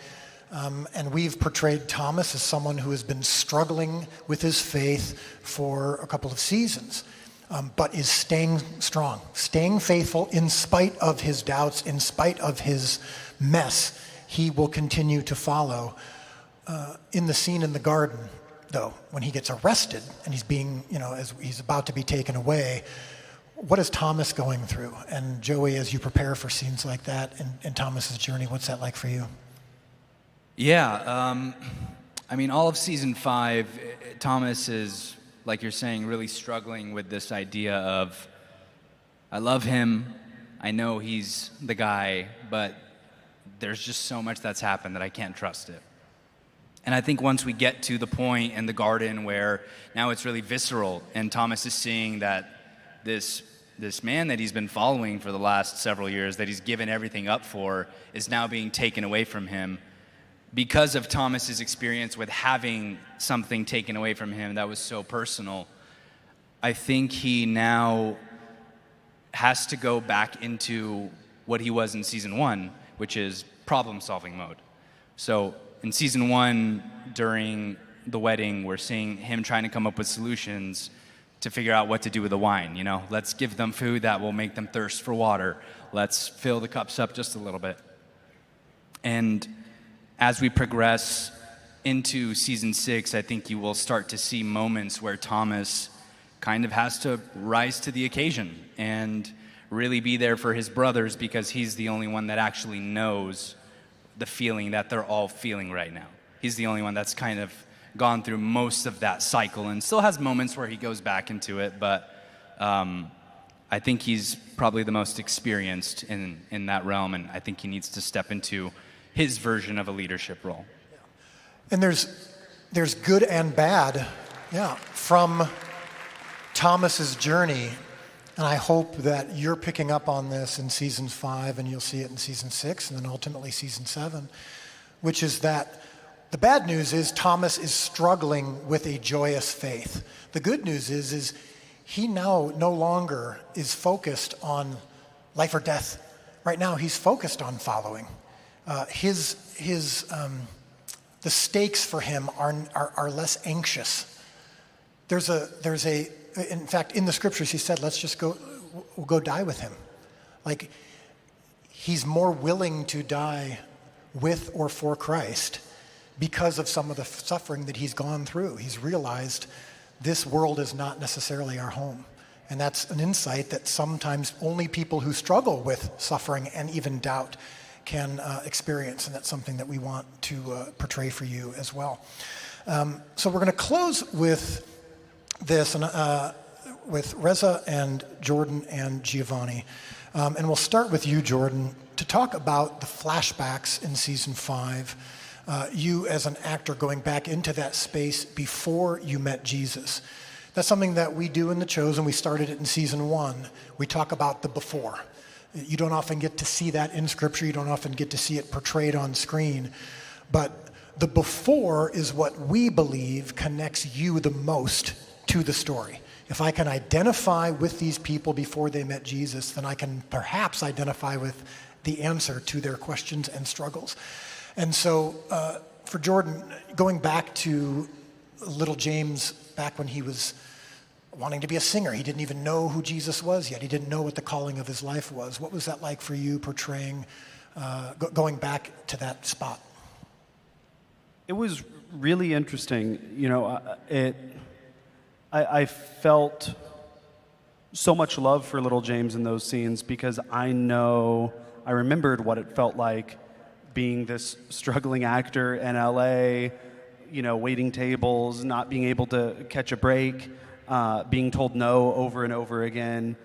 And we've portrayed Thomas as someone who has been struggling with his faith for a couple of seasons. But is staying strong, staying faithful in spite of his doubts, in spite of his mess. He will continue to follow. In the scene in the garden, though, when he gets arrested and he's being, as he's about to be taken away, what is Thomas going through? And Joey, as you prepare for scenes like that in Thomas's journey, what's that like for you? Yeah, all of season 5, Thomas is, like you're saying, really struggling with this idea of, I love him, I know he's the guy, but there's just so much that's happened that I can't trust it. And I think once we get to the point in the garden where now it's really visceral, and Thomas is seeing that this man that he's been following for the last several years, that he's given everything up for, is now being taken away from him, because of Thomas's experience with having something taken away from him that was so personal. I think he now has to go back into what he was in season 1, which is problem-solving mode. So in season 1, during the wedding, we're seeing him trying to come up with solutions to figure out what to do with the wine. Let's give them food that will make them thirst for water. Let's fill the cups up just a little bit. And as we progress into season 6, I think you will start to see moments where Thomas kind of has to rise to the occasion and really be there for his brothers, because he's the only one that actually knows the feeling that they're all feeling right now. He's the only one that's kind of gone through most of that cycle and still has moments where he goes back into it, but I think he's probably the most experienced in that realm, and I think he needs to step into his version of a leadership role. And there's good and bad, from Thomas's journey. And I hope that you're picking up on this in season 5, and you'll see it in season 6, and then ultimately season 7, which is that the bad news is Thomas is struggling with a joyous faith. The good news is he now no longer is focused on life or death. Right now he's focused on following. The stakes for him are less anxious. In fact, in the scriptures he said, we'll go die with him. Like, he's more willing to die with or for Christ because of some of the suffering that he's gone through. He's realized this world is not necessarily our home. And that's an insight that sometimes only people who struggle with suffering and even doubt can experience, and that's something that we want to portray for you as well. So we're going to close with this, with Reza and Jordan and Giovanni. And we'll start with you, Jordan, to talk about the flashbacks in season 5. You as an actor going back into that space before you met Jesus. That's something that we do in The Chosen. We started it in season 1. We talk about the before. You don't often get to see that in Scripture. You don't often get to see it portrayed on screen. But the before is what we believe connects you the most to the story. If I can identify with these people before they met Jesus, then I can perhaps identify with the answer to their questions and struggles. And so for Jordan, going back to little James back when he was wanting to be a singer, he didn't even know who Jesus was yet. He didn't know what the calling of his life was. What was that like for you portraying, going back to that spot? It was really interesting. You know, I felt so much love for little James in those scenes because I remembered what it felt like being this struggling actor in LA, you know, waiting tables, not being able to catch a break, being told no over and over again,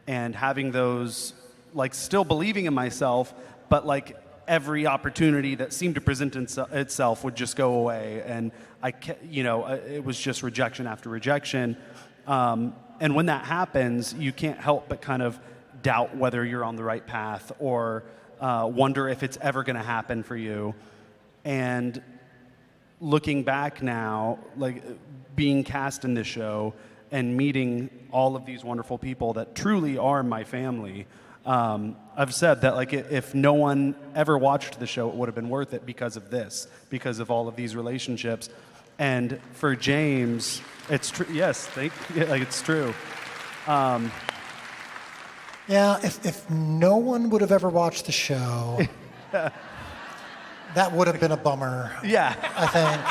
and having those, like, still believing in myself, but like every opportunity that seemed to present itself would just go away, and it was just rejection after rejection. And when that happens, you can't help but kind of doubt whether you're on the right path or wonder if it's ever going to happen for you. And looking back now, like being cast in this show and meeting all of these wonderful people that truly are my family, I've said that, like, if no one ever watched the show, it would have been worth it because of this, because of all of these relationships. And for James, it's true. Yes, it's true. Yeah, if no one would have ever watched the show, that would have been a bummer. Yeah. I think.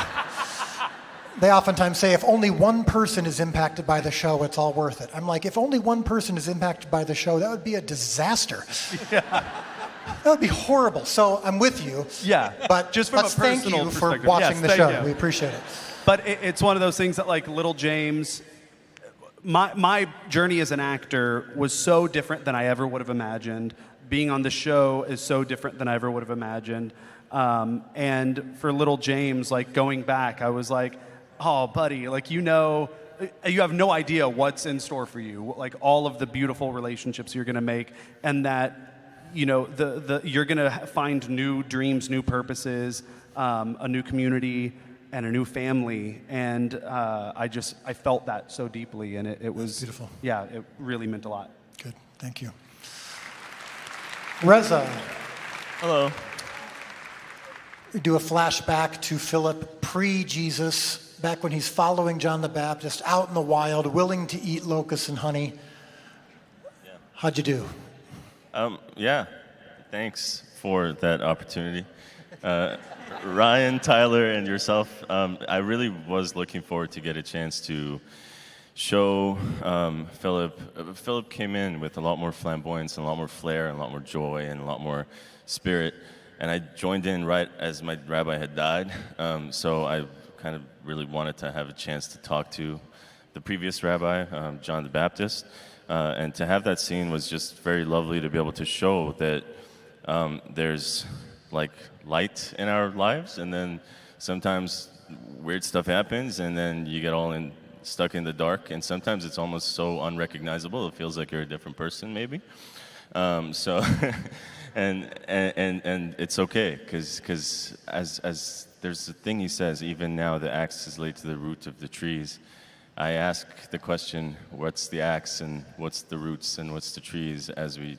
They oftentimes say if only one person is impacted by the show, it's all worth it. I'm like, if only one person is impacted by the show, that would be a disaster. Yeah. That would be horrible. So I'm with you. Yeah. But just from a thank personal you for perspective. watching Yes, the thank show. you. We appreciate it. But it's one of those things that, like, little James, my journey as an actor was so different than I ever would have imagined. Being on the show is so different than I ever would have imagined. And for little James, like, going back, I was like, oh, buddy, like, you have no idea what's in store for you, like all of the beautiful relationships you're going to make, and that, you know, you're going to find new dreams, new purposes, a new community, and a new family. And I felt that so deeply, and it was beautiful. Yeah, it really meant a lot. Good, thank you. Reza. Hello. We do a flashback to Philip pre-Jesus, back when he's following John the Baptist out in the wild, willing to eat locusts and honey. Yeah. How'd you do? Yeah, thanks for that opportunity. Ryan, Tyler, and yourself, I really was looking forward to get a chance to show Philip. Philip came in with a lot more flamboyance and a lot more flair and a lot more joy and a lot more spirit. And I joined in right as my rabbi had died. So I kind of really wanted to have a chance to talk to the previous rabbi, John the Baptist. And to have that scene was just very lovely to be able to show that there's, like, light in our lives, and then sometimes weird stuff happens, and then you get all stuck in the dark, and sometimes it's almost so unrecognizable, it feels like you're a different person, maybe. So, and it's okay, because as there's a thing he says, even now the axe is laid to the root of the trees. I ask the question, what's the axe and what's the roots and what's the trees, as we,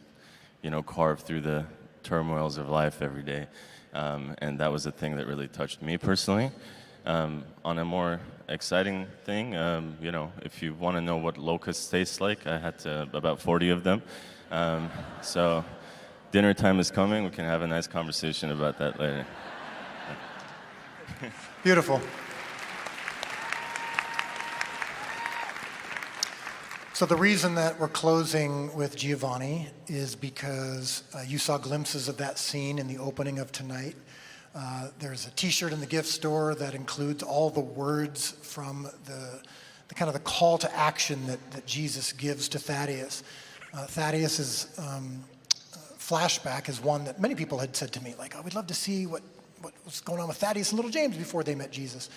carve through the turmoils of life every day. And that was a thing that really touched me personally. On a more exciting thing, if you want to know what locusts taste like, I had about 40 of them. So dinner time is coming. We can have a nice conversation about that later. Beautiful. So the reason that we're closing with Giovanni is because you saw glimpses of that scene in the opening of tonight. There's a T-shirt in the gift store that includes all the words from the kind of the call to action that Jesus gives to Thaddeus. Thaddeus's flashback is one that many people had said to me, like, oh, we'd love to see what was going on with Thaddeus and little James before they met Jesus.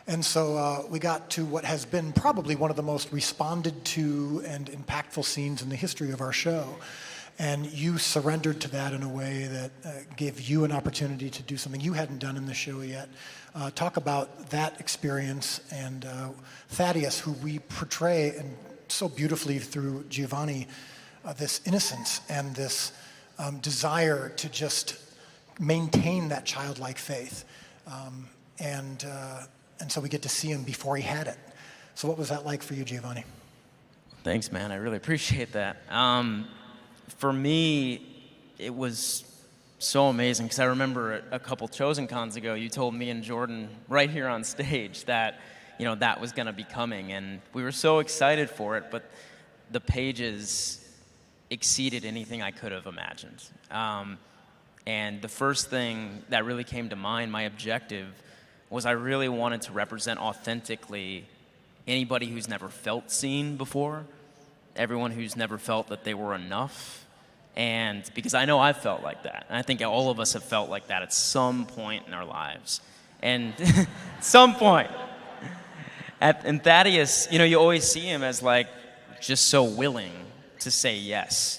And so we got to what has been probably one of the most responded to and impactful scenes in the history of our show. And you surrendered to that in a way that gave you an opportunity to do something you hadn't done in the show yet. Talk about that experience and Thaddeus, who we portray and so beautifully through Giovanni, this innocence and this desire to just maintain that childlike faith. And so we get to see him before he had it. So what was that like for you, Giovanni? Thanks, man. I really appreciate that. For me, it was so amazing because I remember a couple ChosenCons ago, you told me and Jordan right here on stage that, that was going to be coming, and we were so excited for it, but the pages exceeded anything I could have imagined. And the first thing that really came to mind, my objective, was I really wanted to represent authentically anybody who's never felt seen before, everyone who's never felt that they were enough. And because I know I've felt like that. And I think all of us have felt like that at some point in our lives. And some point. And Thaddeus, you always see him as like just so willing to say yes.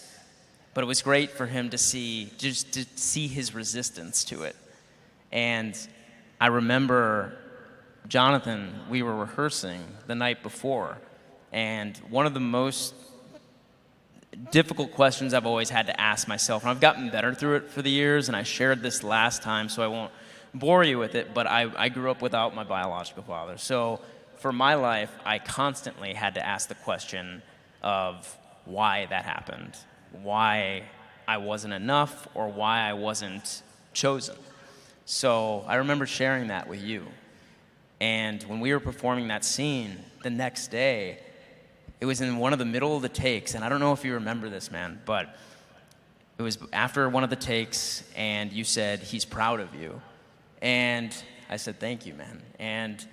But it was great for him to see his resistance to it. And I remember, Jonathan, we were rehearsing the night before, and one of the most difficult questions I've always had to ask myself, and I've gotten better through it for the years, and I shared this last time, so I won't bore you with it, but I grew up without my biological father. So for my life, I constantly had to ask the question of why that happened, why I wasn't enough, or why I wasn't chosen. So I remember sharing that with you. And when we were performing that scene the next day, it was in one of the middle of the takes, and I don't know if you remember this, man, but it was after one of the takes, and you said, he's proud of you. And I said, thank you, man. And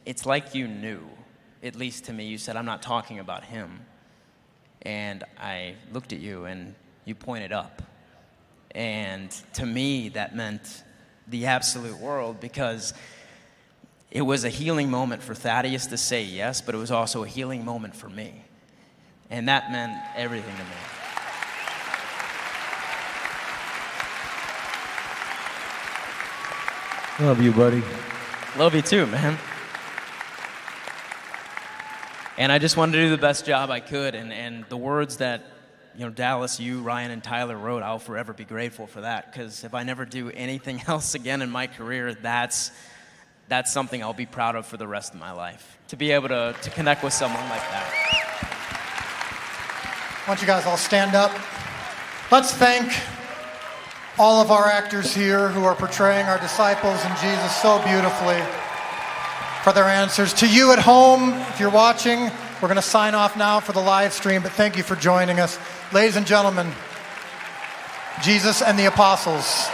it's like you knew, at least to me. You said, I'm not talking about him. And I looked at you, and you pointed up. And to me, that meant the absolute world, because it was a healing moment for Thaddeus to say yes, but it was also a healing moment for me. And that meant everything to me. Love you, buddy. Love you too, man. And I just wanted to do the best job I could, and the words that Dallas, you, Ryan, and Tyler wrote, I'll forever be grateful for that, because if I never do anything else again in my career, that's something I'll be proud of for the rest of my life, to be able to connect with someone like that. Why don't you guys all stand up? Let's thank all of our actors here who are portraying our disciples and Jesus so beautifully for their answers. To you at home, if you're watching, we're going to sign off now for the live stream, but thank you for joining us. Ladies and gentlemen, Jesus and the Apostles.